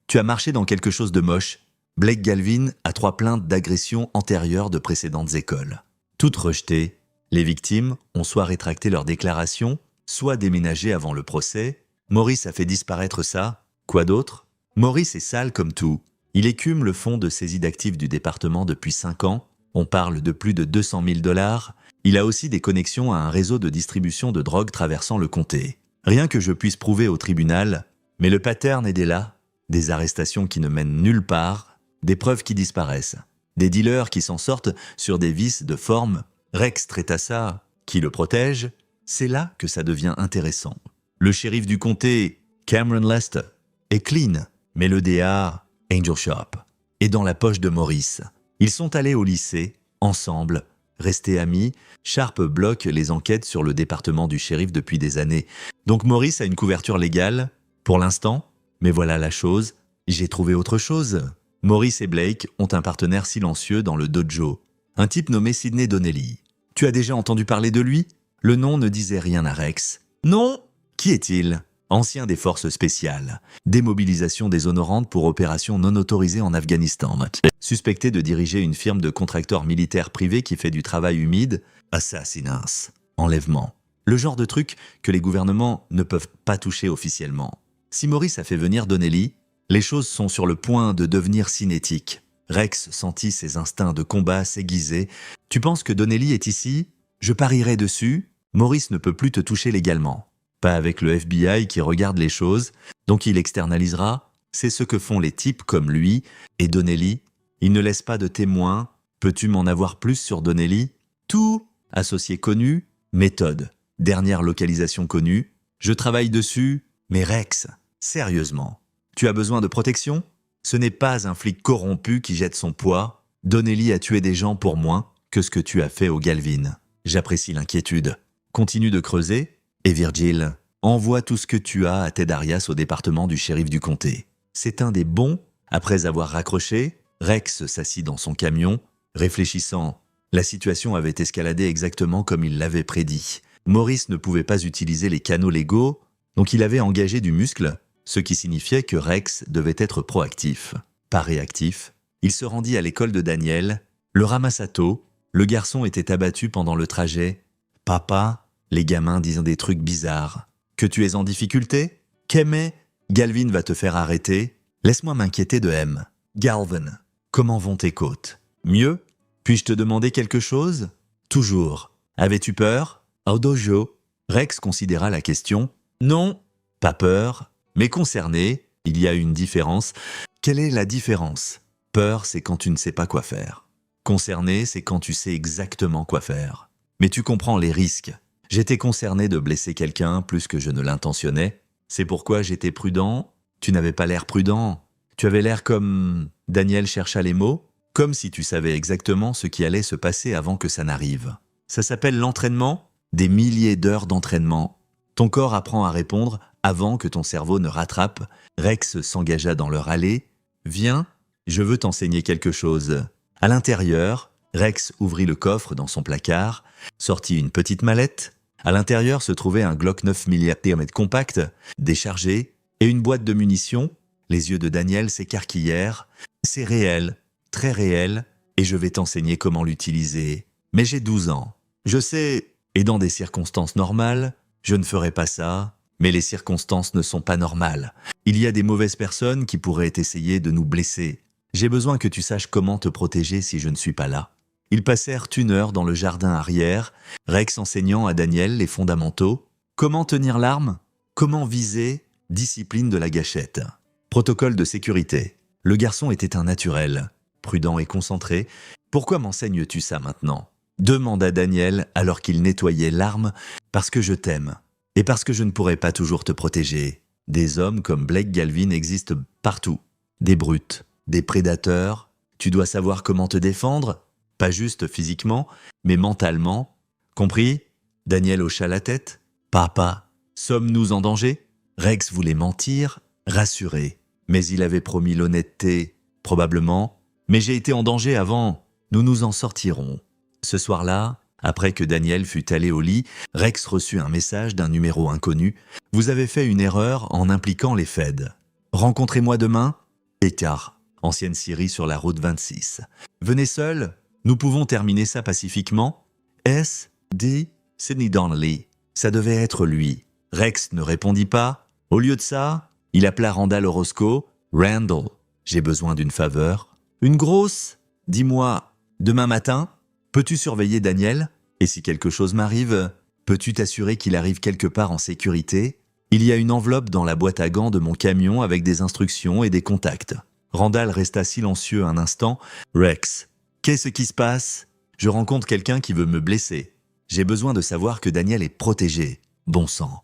tu as marché dans quelque chose de moche. Blake Galvin a 3 plaintes d'agression antérieures de précédentes écoles. Toutes rejetées. Les victimes ont soit rétracté leur déclaration, soit déménagé avant le procès. Maurice a fait disparaître ça. Quoi d'autre ? Maurice est sale comme tout. Il écume le fonds de saisie d'actifs du département depuis 5 ans. On parle de plus de 200 000 $. Il a aussi des connexions à un réseau de distribution de drogue traversant le comté. Rien que je puisse prouver au tribunal, mais le pattern est là. Des arrestations qui ne mènent nulle part, des preuves qui disparaissent, des dealers qui s'en sortent sur des vices de forme. Rex traita ça. Qui le protège ? C'est là que ça devient intéressant. Le shérif du comté, Cameron Lester, est clean, mais le DA, Angel Sharp, est dans la poche de Maurice. Ils sont allés au lycée, ensemble, restés amis. Sharp bloque les enquêtes sur le département du shérif depuis des années. Donc Maurice a une couverture légale, pour l'instant. Mais voilà la chose, j'ai trouvé autre chose. Maurice et Blake ont un partenaire silencieux dans le dojo, un type nommé Sidney Donnelly. Tu as déjà entendu parler de lui ? Le nom ne disait rien à Rex. Non ? Qui est-il ? Ancien des forces spéciales. Démobilisation déshonorante pour opération non autorisée en Afghanistan. Suspecté de diriger une firme de contracteurs militaires privés qui fait du travail humide. Assassinats. Enlèvement. Le genre de truc que les gouvernements ne peuvent pas toucher officiellement. Si Maurice a fait venir Donnelly, les choses sont sur le point de devenir cinétiques. Rex sentit ses instincts de combat s'aiguiser. « Tu penses que Donnelly est ici ? Je parierai dessus. Maurice ne peut plus te toucher légalement. Pas avec le FBI qui regarde les choses, donc il externalisera. C'est ce que font les types comme lui et Donnelly. Il ne laisse pas de témoins. Peux-tu m'en avoir plus sur Donnelly ? Tout. Associé connu. Méthode. Dernière localisation connue. Je travaille dessus. Mais Rex, sérieusement, tu as besoin de protection ? Ce n'est pas un flic corrompu qui jette son poids. Donnelly a tué des gens pour moins que ce que tu as fait au Galvin. J'apprécie l'inquiétude. Continue de creuser. Et Virgile, envoie tout ce que tu as à Ted Arias au département du shérif du comté. C'est un des bons. Après avoir raccroché, Rex s'assit dans son camion, réfléchissant. La situation avait escaladé exactement comme il l'avait prédit. Maurice ne pouvait pas utiliser les canaux légaux, donc il avait engagé du muscle, ce qui signifiait que Rex devait être proactif, pas réactif. Il se rendit à l'école de Daniel, le ramassa tôt. Le garçon était abattu pendant le trajet. « Papa ?» Les gamins disent des trucs bizarres. Que tu es en difficulté ? Qu'aimer ? Galvin va te faire arrêter. Laisse-moi m'inquiéter de M. Galvin, comment vont tes côtes ? Mieux ? Puis-je te demander quelque chose ? Toujours. Avais-tu peur ? Au dojo. Rex considéra la question. Non, pas peur, mais concerné. Il y a une différence. Quelle est la différence ? Peur, c'est quand tu ne sais pas quoi faire. Concerné, c'est quand tu sais exactement quoi faire. Mais tu comprends les risques. J'étais concerné de blesser quelqu'un plus que je ne l'intentionnais. C'est pourquoi j'étais prudent. Tu n'avais pas l'air prudent. Tu avais l'air comme... Daniel chercha les mots. Comme si tu savais exactement ce qui allait se passer avant que ça n'arrive. Ça s'appelle l'entraînement. Des milliers d'heures d'entraînement. Ton corps apprend à répondre avant que ton cerveau ne rattrape. Rex s'engagea dans leur allée. « Viens, je veux t'enseigner quelque chose. » À l'intérieur, Rex ouvrit le coffre dans son placard, sortit une petite mallette. À l'intérieur se trouvait un Glock 9 mm compact, déchargé, et une boîte de munitions. Les yeux de Daniel s'écarquillèrent. « C'est réel, très réel, et je vais t'enseigner comment l'utiliser. Mais j'ai 12 ans. Je sais, et dans des circonstances normales, je ne ferai pas ça, mais les circonstances ne sont pas normales. Il y a des mauvaises personnes qui pourraient essayer de nous blesser. J'ai besoin que tu saches comment te protéger si je ne suis pas là. » Ils passèrent 1 heure dans le jardin arrière, Rex enseignant à Daniel les fondamentaux. Comment tenir l'arme, comment viser, discipline de la gâchette. Protocole de sécurité. Le garçon était un naturel, prudent et concentré. « Pourquoi m'enseignes-tu ça maintenant ?» demanda Daniel alors qu'il nettoyait l'arme. « Parce que je t'aime, et parce que je ne pourrai pas toujours te protéger. Des hommes comme Blake Galvin existent partout. Des brutes, des prédateurs. Tu dois savoir comment te défendre. Pas juste physiquement, mais mentalement. Compris ?» Daniel hocha la tête. « Papa, sommes-nous en danger ?» Rex voulait mentir, rassurer. Mais il avait promis l'honnêteté, probablement. « Mais j'ai été en danger avant. Nous nous en sortirons. » Ce soir-là, après que Daniel fut allé au lit, Rex reçut un message d'un numéro inconnu. « Vous avez fait une erreur en impliquant les Feds. Rencontrez-moi demain. Écart, ancienne Syrie sur la route 26. Venez seul. Nous pouvons terminer ça pacifiquement. S.D. Sidney Donnelly. » Ça devait être lui. Rex ne répondit pas. Au lieu de ça, il appela Randall Orozco. « Randall, j'ai besoin d'une faveur. »« Une grosse ? Dis-moi, demain matin, peux-tu surveiller Daniel ? Et si quelque chose m'arrive, peux-tu t'assurer qu'il arrive quelque part en sécurité ? Il y a une enveloppe dans la boîte à gants de mon camion avec des instructions et des contacts. » Randall resta silencieux un instant. « Rex, qu'est-ce qui se passe ? Je rencontre quelqu'un qui veut me blesser. J'ai besoin de savoir que Daniel est protégé. Bon sang.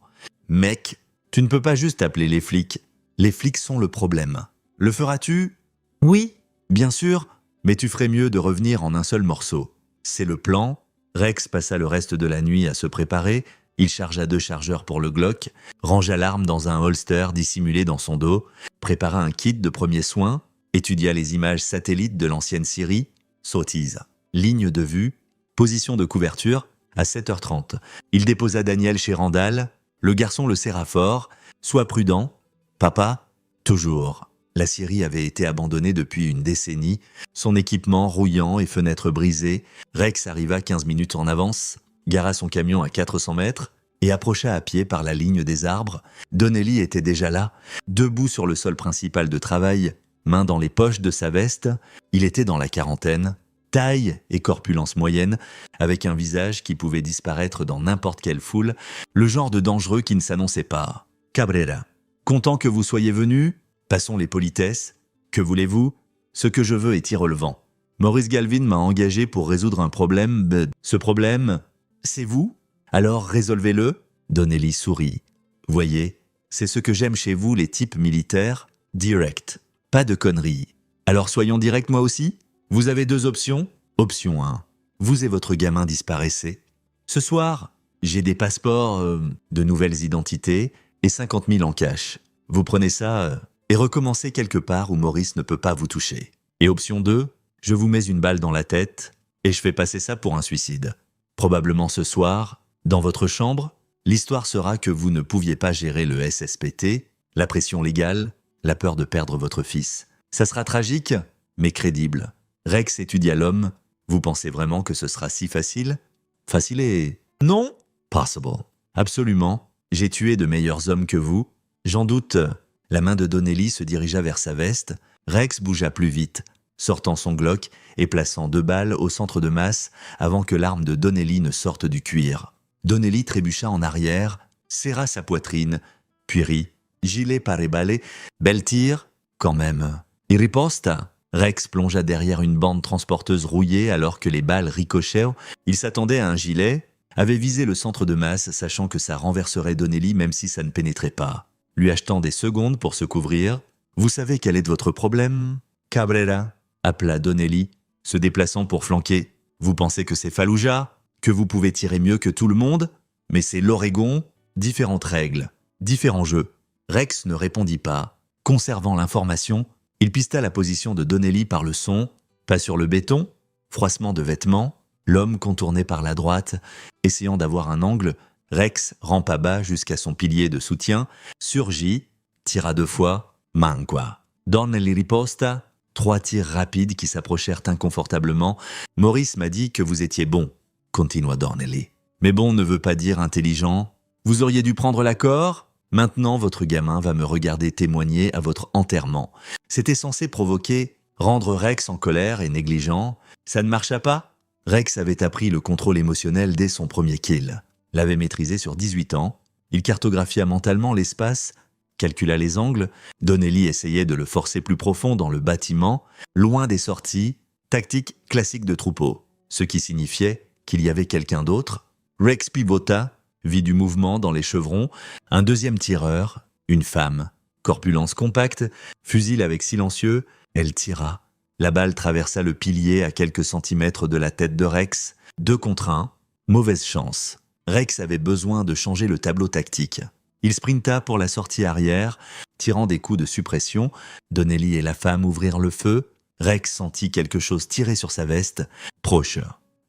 Mec, tu ne peux pas juste appeler les flics. Les flics sont le problème. Le feras-tu ? Oui, bien sûr, mais tu ferais mieux de revenir en un seul morceau. C'est le plan. » Rex passa le reste de la nuit à se préparer. Il chargea 2 chargeurs pour le Glock, rangea l'arme dans un holster dissimulé dans son dos, prépara un kit de premiers soins, étudia les images satellites de l'ancienne Syrie, sottise, ligne de vue, position de couverture, à 7h30. Il déposa Daniel chez Randall. Le garçon le serra fort. « Sois prudent. Papa, toujours. » La Syrie avait été abandonnée depuis une décennie, son équipement rouillant et fenêtres brisées. Rex arriva 15 minutes en avance, gara son camion à 400 mètres et approcha à pied par la ligne des arbres. Donnelly était déjà là, debout sur le sol principal de travail, main dans les poches de sa veste. Il était dans la quarantaine, taille et corpulence moyenne, avec un visage qui pouvait disparaître dans n'importe quelle foule, le genre de dangereux qui ne s'annonçait pas. « Cabrera, content que vous soyez venu. Passons les politesses. Que voulez-vous ? Ce que je veux est irrelevant. Maurice Galvin m'a engagé pour résoudre un problème. Ce problème, c'est vous ? Alors résolvez-le. » Donnelly sourit. « Voyez, c'est ce que j'aime chez vous, les types militaires. Direct. Pas de conneries. Alors soyons directs moi aussi. Vous avez 2 options. Option 1. Vous et votre gamin disparaissez. Ce soir, j'ai des passeports, de nouvelles identités et 50 000 en cash. Vous prenez ça et recommencez quelque part où Maurice ne peut pas vous toucher. Et option 2, je vous mets une balle dans la tête et je fais passer ça pour un suicide. Probablement ce soir, dans votre chambre, l'histoire sera que vous ne pouviez pas gérer le SSPT, la pression légale, la peur de perdre votre fils. Ça sera tragique, mais crédible. Rex étudia l'homme. Vous pensez vraiment que ce sera si facile ? Facile et... Non ? Possible. Absolument. J'ai tué de meilleurs hommes que vous. J'en doute. La main de Donnelly se dirigea vers sa veste. Rex bougea plus vite, sortant son Glock et plaçant 2 balles au centre de masse avant que l'arme de Donnelly ne sorte du cuir. Donnelly trébucha en arrière, serra sa poitrine, puis rit. Gilet pare balé. Bel tir, quand même. Il riposta. Rex plongea derrière une bande transporteuse rouillée alors que les balles ricochaient. Il s'attendait à un gilet, avait visé le centre de masse sachant que ça renverserait Donnelly même si ça ne pénétrait pas. Lui achetant des secondes pour se couvrir. « Vous savez quel est votre problème ?»« Cabrera » appela Donnelly, se déplaçant pour flanquer. « Vous pensez que c'est Fallujah ? Que vous pouvez tirer mieux que tout le monde ? Mais c'est l'Oregon, différentes règles, différents jeux. » Rex ne répondit pas. Conservant l'information, il pista la position de Donnelly par le son. Pas sur le béton, froissement de vêtements, l'homme contourné par la droite, essayant d'avoir un angle, Rex rampa bas jusqu'à son pilier de soutien, surgit, tira 2 fois, manqua. Donnelly riposta, 3 tirs rapides qui s'approchèrent inconfortablement. Maurice m'a dit que vous étiez bon, continua Donnelly. Mais bon ne veut pas dire intelligent. Vous auriez dû prendre l'accord. Maintenant, votre gamin va me regarder témoigner à votre enterrement. C'était censé provoquer, rendre Rex en colère et négligent. Ça ne marcha pas. Rex avait appris le contrôle émotionnel dès son premier kill. L'avait maîtrisé sur 18 ans. Il cartographia mentalement l'espace, calcula les angles. Donnelly essayait de le forcer plus profond dans le bâtiment, loin des sorties, tactique classique de troupeau. Ce qui signifiait qu'il y avait quelqu'un d'autre. Rex pivota, vit du mouvement dans les chevrons, un deuxième tireur, une femme. Corpulence compacte, fusil avec silencieux, elle tira. La balle traversa le pilier à quelques centimètres de la tête de Rex. 2 contre 1, mauvaise chance. Rex avait besoin de changer le tableau tactique. Il sprinta pour la sortie arrière, tirant des coups de suppression. Donnelly et la femme ouvrirent le feu. Rex sentit quelque chose tirer sur sa veste. Proche.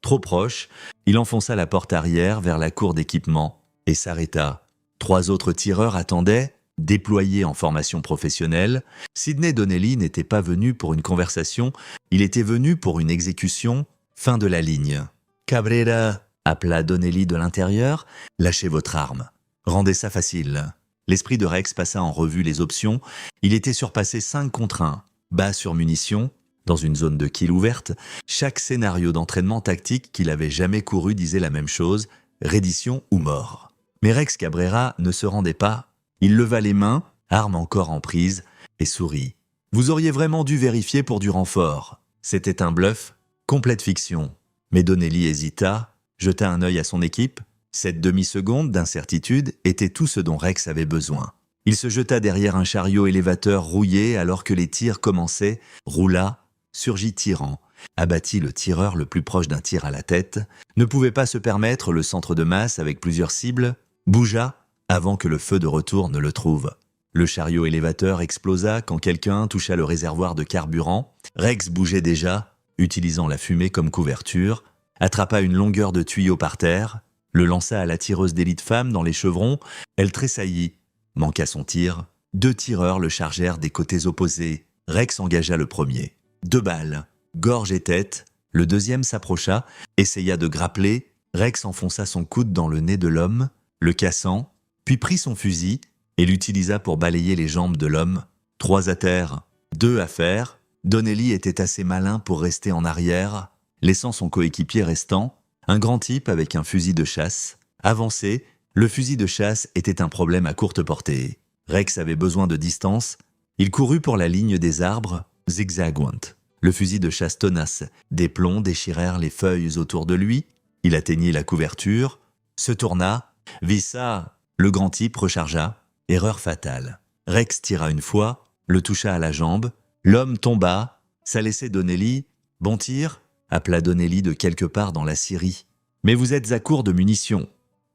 Trop proche, il enfonça la porte arrière vers la cour d'équipement et s'arrêta. 3 autres tireurs attendaient, déployés en formation professionnelle. Sidney Donnelly n'était pas venu pour une conversation, il était venu pour une exécution. Fin de la ligne. « Cabrera !» appela Donnelly de l'intérieur. « Lâchez votre arme. Rendez ça facile. » L'esprit de Rex passa en revue les options. Il était surpassé 5 contre 1, bas sur munitions, dans une zone de kill ouverte. Chaque scénario d'entraînement tactique qu'il avait jamais couru disait la même chose, reddition ou mort. Mais Rex Cabrera ne se rendait pas. Il leva les mains, arme encore en prise, et sourit. Vous auriez vraiment dû vérifier pour du renfort. C'était un bluff, complète fiction. Mais Donnelly hésita, jeta un œil à son équipe. Cette demi-seconde d'incertitude était tout ce dont Rex avait besoin. Il se jeta derrière un chariot élévateur rouillé alors que les tirs commençaient, roula, surgit tirant, abattit le tireur le plus proche d'un tir à la tête, ne pouvait pas se permettre le centre de masse avec plusieurs cibles, bougea avant que le feu de retour ne le trouve. Le chariot élévateur explosa quand quelqu'un toucha le réservoir de carburant. Rex bougeait déjà, utilisant la fumée comme couverture, attrapa une longueur de tuyau par terre, le lança à la tireuse d'élite femme dans les chevrons, elle tressaillit, manqua son tir. 2 tireurs le chargèrent des côtés opposés. Rex engagea le premier. 2 balles, gorge et tête. Le deuxième s'approcha, essaya de grappler. Rex enfonça son coude dans le nez de l'homme, le cassant, puis prit son fusil et l'utilisa pour balayer les jambes de l'homme. 3 à terre, 2 à faire. Donnelly était assez malin pour rester en arrière, laissant son coéquipier restant, un grand type avec un fusil de chasse. Avancé, le fusil de chasse était un problème à courte portée. Rex avait besoin de distance. Il courut pour la ligne des arbres, zigzagouant. Le fusil de chasse tenace, des plombs déchirèrent les feuilles autour de lui. Il atteignit la couverture, se tourna, vissa. Le grand type rechargea. Erreur fatale. Rex tira une fois, le toucha à la jambe. L'homme tomba. Ça laissait Donnelly. Bon tir, appela Donnelly de quelque part dans la scierie. Mais vous êtes à court de munitions.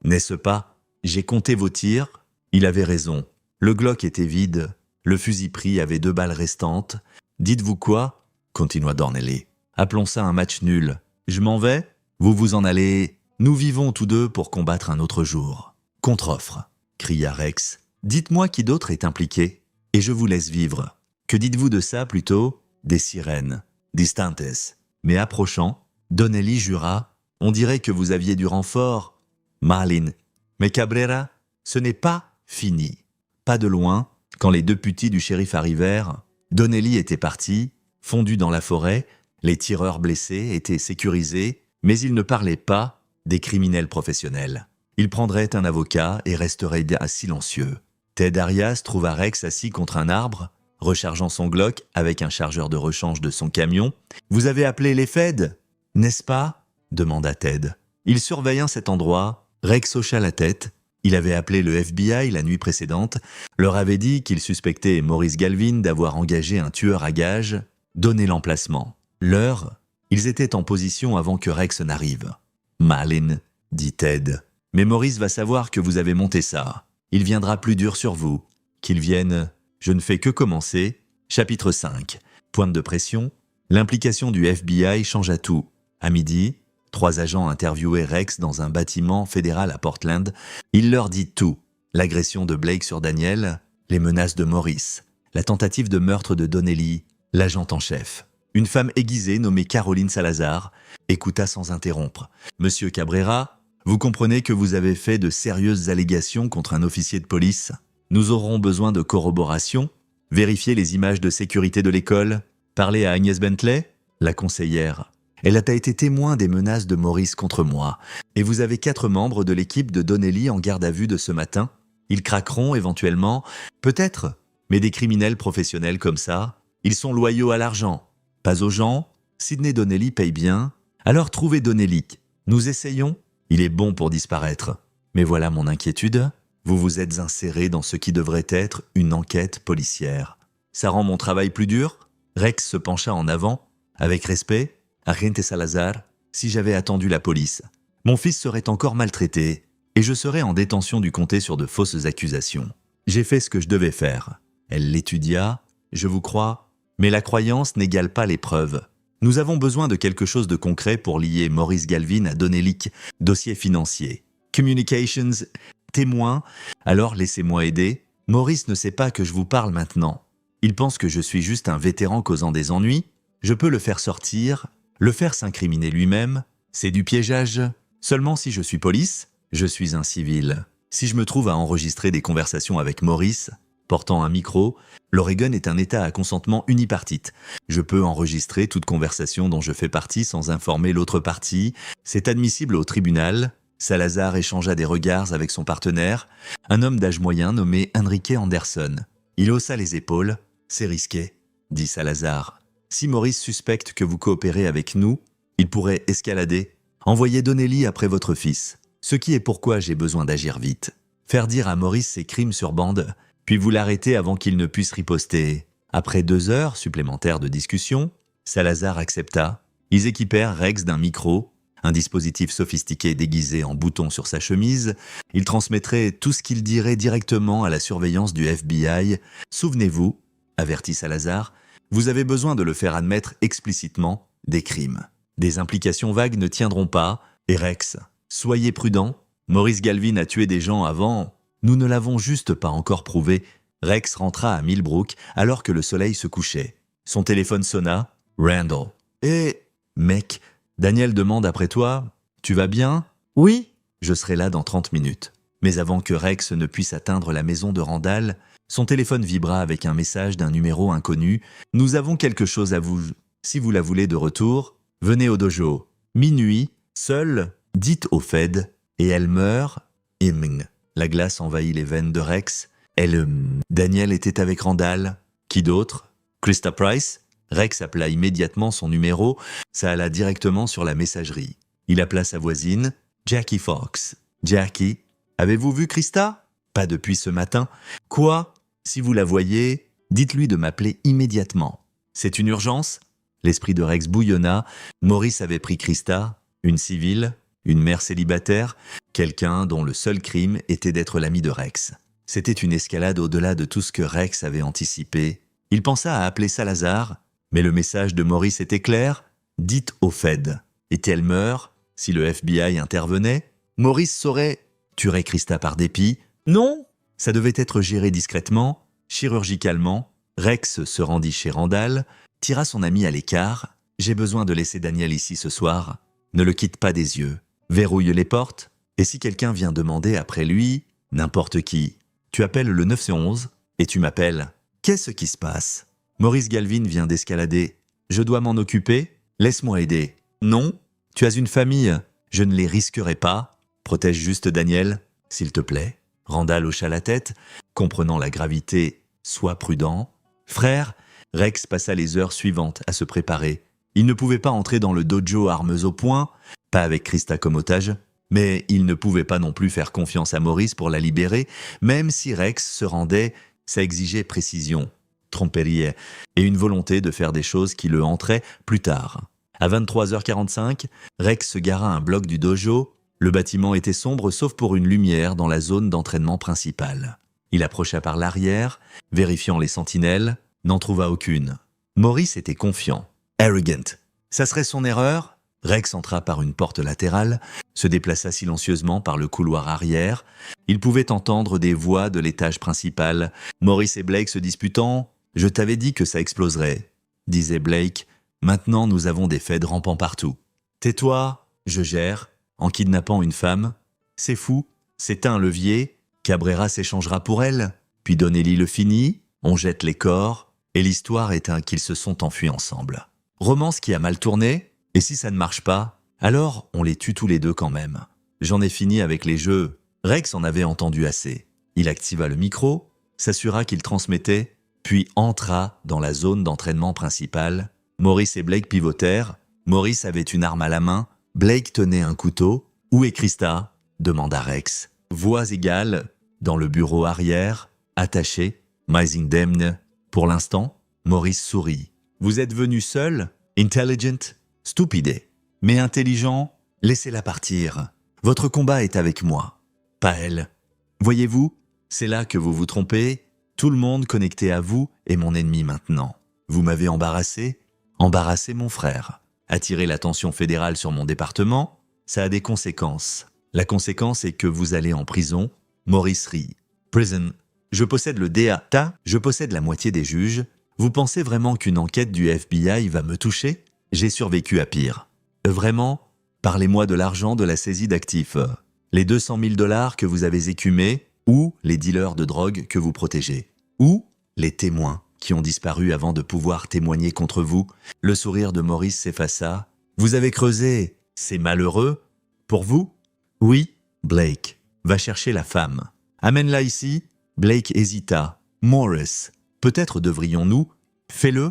N'est-ce pas? J'ai compté vos tirs. Il avait raison. Le Glock était vide. Le fusil pris avait 2 balles restantes. Dites-vous quoi? Continua Donnelly. Appelons ça un match nul. Je m'en vais? Vous vous en allez. Nous vivons tous deux pour combattre un autre jour. Contre-offre, cria Rex. Dites-moi qui d'autre est impliqué, et je vous laisse vivre. Que dites-vous de ça plutôt? Des sirènes. Distantes. Mais approchant, Donnelly jura. On dirait que vous aviez du renfort. Marlin. Mais Cabrera, ce n'est pas fini. Pas de loin, quand les 2 putis du shérif arrivèrent, Donnelly était parti, fondu dans la forêt, les tireurs blessés étaient sécurisés, mais ils ne parlaient pas des criminels professionnels. Ils prendraient un avocat et resteraient silencieux. Ted Arias trouva Rex assis contre un arbre, rechargeant son Glock avec un chargeur de rechange de son camion. « Vous avez appelé les Feds, n'est-ce pas ?» demanda Ted. Il surveilla cet endroit. Rex hocha la tête. Il avait appelé le FBI la nuit précédente, leur avait dit qu'il suspectait Maurice Galvin d'avoir engagé un tueur à gages, donné l'emplacement. L'heure, ils étaient en position avant que Rex n'arrive. « Marlin, dit Ted, mais Maurice va savoir que vous avez monté ça. Il viendra plus dur sur vous. Qu'il vienne, je ne fais que commencer. » Chapitre 5. Pointe de pression. L'implication du FBI changea tout. À midi, 3 agents interviewaient Rex dans un bâtiment fédéral à Portland. Il leur dit tout. L'agression de Blake sur Daniel, les menaces de Maurice, la tentative de meurtre de Donnelly, l'agent en chef. Une femme aiguisée nommée Caroline Salazar écouta sans interrompre. « Monsieur Cabrera, vous comprenez que vous avez fait de sérieuses allégations contre un officier de police. Nous aurons besoin de corroboration. Vérifier les images de sécurité de l'école. Parler à Agnès Bentley, la conseillère. Elle a été témoin des menaces de Maurice contre moi. Et vous avez 4 membres de l'équipe de Donnelly en garde à vue de ce matin. Ils craqueront éventuellement, peut-être, mais des criminels professionnels comme ça, ils sont loyaux à l'argent, pas aux gens. Sidney Donnelly paye bien. Alors trouvez Donnelly. Nous essayons. Il est bon pour disparaître. Mais voilà mon inquiétude. Vous vous êtes inséré dans ce qui devrait être une enquête policière. Ça rend mon travail plus dur ? Rex se pencha en avant, avec respect. Agente Salazar, si j'avais attendu la police, mon fils serait encore maltraité et je serais en détention du comté sur de fausses accusations. J'ai fait ce que je devais faire. Elle l'étudia, je vous crois, mais la croyance n'égale pas les preuves. Nous avons besoin de quelque chose de concret pour lier Maurice Galvin à Donnelly, dossier financier. Communications, témoin, alors laissez-moi aider. Maurice ne sait pas que je vous parle maintenant. Il pense que je suis juste un vétéran causant des ennuis. Je peux le faire sortir, le faire s'incriminer lui-même. C'est du piégeage. Seulement si je suis police, je suis un civil. Si je me trouve à enregistrer des conversations avec Maurice, portant un micro, l'Oregon est un État à consentement unipartite. Je peux enregistrer toute conversation dont je fais partie sans informer l'autre partie. C'est admissible au tribunal. Salazar échangea des regards avec son partenaire, un homme d'âge moyen nommé Enrique Anderson. Il haussa les épaules. « C'est risqué », dit Salazar. « Si Maurice suspecte que vous coopérez avec nous, il pourrait escalader. Envoyer Donnelly après votre fils. Ce qui est pourquoi j'ai besoin d'agir vite. Faire dire à Maurice ses crimes sur bande, puis vous l'arrêter avant qu'il ne puisse riposter. » Après 2 heures supplémentaires de discussion, Salazar accepta. Ils équipèrent Rex d'un micro, un dispositif sophistiqué déguisé en bouton sur sa chemise. Il transmettrait tout ce qu'il dirait directement à la surveillance du FBI. « Souvenez-vous, » avertit Salazar, « vous avez besoin de le faire admettre explicitement des crimes. Des implications vagues ne tiendront pas. Et Rex, soyez prudent. Maurice Galvin a tué des gens avant. Nous ne l'avons juste pas encore prouvé. » Rex rentra à Millbrook alors que le soleil se couchait. Son téléphone sonna. Randall. « Eh, mec, Daniel demande après toi. Tu vas bien ? » ?»« Oui. »« Je serai là dans 30 minutes. » Mais avant que Rex ne puisse atteindre la maison de Randall, son téléphone vibra avec un message d'un numéro inconnu. « Nous avons quelque chose à vous. Si vous la voulez de retour, venez au dojo. Minuit, seule, dites au Fed, et elle meurt. » La glace envahit les veines de Rex. Daniel était avec Randall. Qui d'autre ? Krista Price ? Rex appela immédiatement son numéro. Ça alla directement sur la messagerie. Il appela sa voisine, Jackie Fox. « Jackie, avez-vous vu Krista ? » ?»« Pas depuis ce matin. »« Quoi ? Si vous la voyez, dites-lui de m'appeler immédiatement. »« C'est une urgence ?» L'esprit de Rex bouillonna. Maurice avait pris Krista, une civile, une mère célibataire, quelqu'un dont le seul crime était d'être l'ami de Rex. C'était une escalade au-delà de tout ce que Rex avait anticipé. Il pensa à appeler Salazar, mais le message de Maurice était clair. Dites au Fed. Et elle meurt, si le FBI intervenait, Maurice tuerait Krista par dépit. Non, ça devait être géré discrètement, chirurgicalement. Rex se rendit chez Randall, tira son ami à l'écart. J'ai besoin de laisser Daniel ici ce soir. Ne le quitte pas des yeux. Verrouille les portes. Et si quelqu'un vient demander après lui, n'importe qui, tu appelles le 911 et tu m'appelles. Qu'est-ce qui se passe ? Maurice Galvin vient d'escalader. Je dois m'en occuper ? Laisse-moi aider. Non ? Tu as une famille. Je ne les risquerai pas. Protège juste Daniel, s'il te plaît. Randall hocha la tête, comprenant la gravité. Sois prudent. Frère, Rex passa les heures suivantes à se préparer. Il ne pouvait pas entrer dans le dojo armes au poing, pas avec Krista comme otage, mais il ne pouvait pas non plus faire confiance à Maurice pour la libérer, même si Rex se rendait, ça exigeait précision, tromperie et une volonté de faire des choses qui le hantraient plus tard. À 23h45, Rex se gara à un bloc du dojo. Le bâtiment était sombre sauf pour une lumière dans la zone d'entraînement principale. Il approcha par l'arrière, vérifiant les sentinelles, n'en trouva aucune. Maurice était confiant. Arrogant. Ça serait son erreur? Rex entra par une porte latérale, se déplaça silencieusement par le couloir arrière. Il pouvait entendre des voix de l'étage principal. Maurice et Blake se disputant. « Je t'avais dit que ça exploserait », disait Blake. « Maintenant, nous avons des faits rampants partout. »« Tais-toi, je gère, en kidnappant une femme. C'est fou, c'est un levier. Cabrera s'échangera pour elle. Puis Donnelly le finit, on jette les corps, et l'histoire est qu'ils se sont enfuis ensemble. Romance qui a mal tourné. Et si ça ne marche pas, alors on les tue tous les deux quand même. J'en ai fini avec les jeux. Rex en avait entendu assez. Il activa le micro, s'assura qu'il transmettait, puis entra dans la zone d'entraînement principale. Maurice et Blake pivotèrent. Maurice avait une arme à la main. Blake tenait un couteau. « Où est Krista ?» demanda Rex. Voix égales, dans le bureau arrière, attaché. « Mising Demne. » Pour l'instant, Maurice sourit. « Vous êtes venu seul? Intelligent? » Stupide. Mais intelligent, laissez-la partir. Votre combat est avec moi, pas elle. Voyez-vous, c'est là que vous vous trompez. Tout le monde connecté à vous est mon ennemi maintenant. Vous m'avez embarrassé mon frère. Attirer l'attention fédérale sur mon département, ça a des conséquences. La conséquence est que vous allez en prison. Maurice rit. Prison. Je possède le DA. Je possède la moitié des juges. Vous pensez vraiment qu'une enquête du FBI va me toucher ? J'ai survécu à pire. Vraiment, parlez-moi de l'argent de la saisie d'actifs. Les 200 000 $ que vous avez écumés, ou les dealers de drogue que vous protégez, ou les témoins qui ont disparu avant de pouvoir témoigner contre vous. Le sourire de Maurice s'effaça. Vous avez creusé, c'est malheureux. Pour vous? Oui, Blake, va chercher la femme. Amène-la ici. Blake hésita. Maurice, peut-être devrions-nous? Fais-le.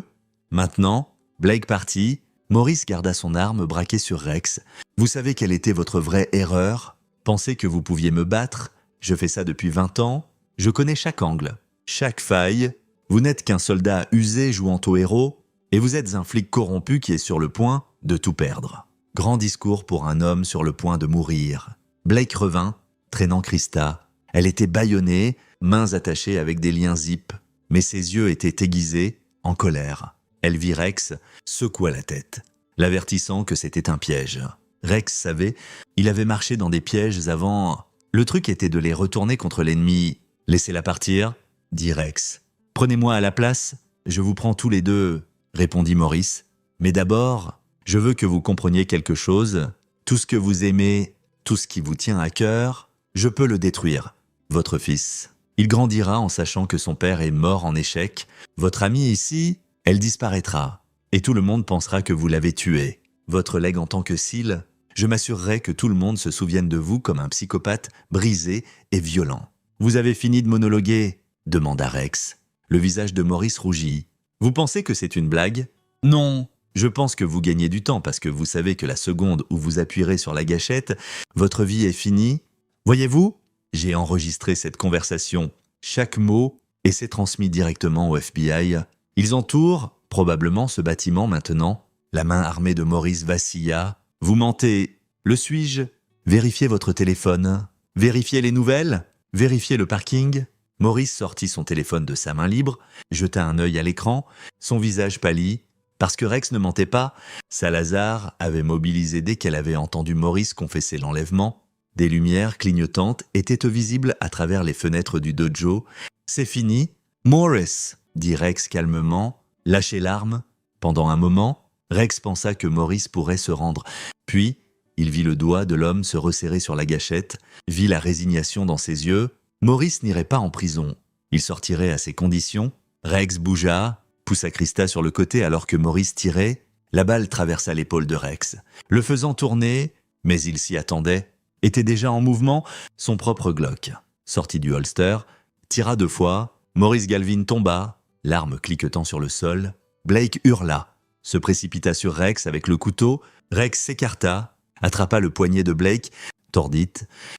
Maintenant, Blake partit. Maurice garda son arme braquée sur Rex. « Vous savez quelle était votre vraie erreur? Pensez que vous pouviez me battre? Je fais ça depuis 20 ans. Je connais chaque angle, chaque faille. Vous n'êtes qu'un soldat usé jouant au héros, et vous êtes un flic corrompu qui est sur le point de tout perdre. » Grand discours pour un homme sur le point de mourir. Blake revint, traînant Krista. Elle était bâillonnée, mains attachées avec des liens zip, mais ses yeux étaient aiguisés, en colère. Elle vit Rex, secoua la tête, l'avertissant que c'était un piège. Rex savait, il avait marché dans des pièges avant. Le truc était de les retourner contre l'ennemi. « Laissez-la partir » dit Rex. « Prenez-moi à la place, je vous prends tous les deux » répondit Maurice. « Mais d'abord, je veux que vous compreniez quelque chose. Tout ce que vous aimez, tout ce qui vous tient à cœur, je peux le détruire. Votre fils. Il grandira en sachant que son père est mort en échec. Votre amie ici... Elle disparaîtra, et tout le monde pensera que vous l'avez tuée. Votre legs en tant que SEAL, je m'assurerai que tout le monde se souvienne de vous comme un psychopathe brisé et violent. Vous avez fini de monologuer ? Demanda Rex. Le visage de Maurice rougit. Vous pensez que c'est une blague ? Non. Je pense que vous gagnez du temps parce que vous savez que la seconde où vous appuierez sur la gâchette, votre vie est finie. Voyez-vous ? J'ai enregistré cette conversation, chaque mot, et c'est transmis directement au FBI. Ils entourent, probablement, ce bâtiment maintenant. La main armée de Maurice vacilla. « Vous mentez. Le suis-je ? Vérifiez votre téléphone. Vérifiez les nouvelles. Vérifiez le parking. » Maurice sortit son téléphone de sa main libre, jeta un œil à l'écran. Son visage pâlit. Parce que Rex ne mentait pas, Salazar avait mobilisé dès qu'elle avait entendu Maurice confesser l'enlèvement. Des lumières clignotantes étaient visibles à travers les fenêtres du dojo. « C'est fini. Maurice !» dit Rex calmement, « Lâchez l'arme. » Pendant un moment, Rex pensa que Maurice pourrait se rendre. Puis, il vit le doigt de l'homme se resserrer sur la gâchette, vit la résignation dans ses yeux. Maurice n'irait pas en prison. Il sortirait à ses conditions. Rex bougea, poussa Krista sur le côté alors que Maurice tirait. La balle traversa l'épaule de Rex, le faisant tourner, mais il s'y attendait. Était déjà en mouvement, son propre Glock. Sorti du holster, tira 2 fois. Maurice Galvin tomba. L'arme cliquetant sur le sol, Blake hurla, se précipita sur Rex avec le couteau. Rex s'écarta, attrapa le poignet de Blake, tordit.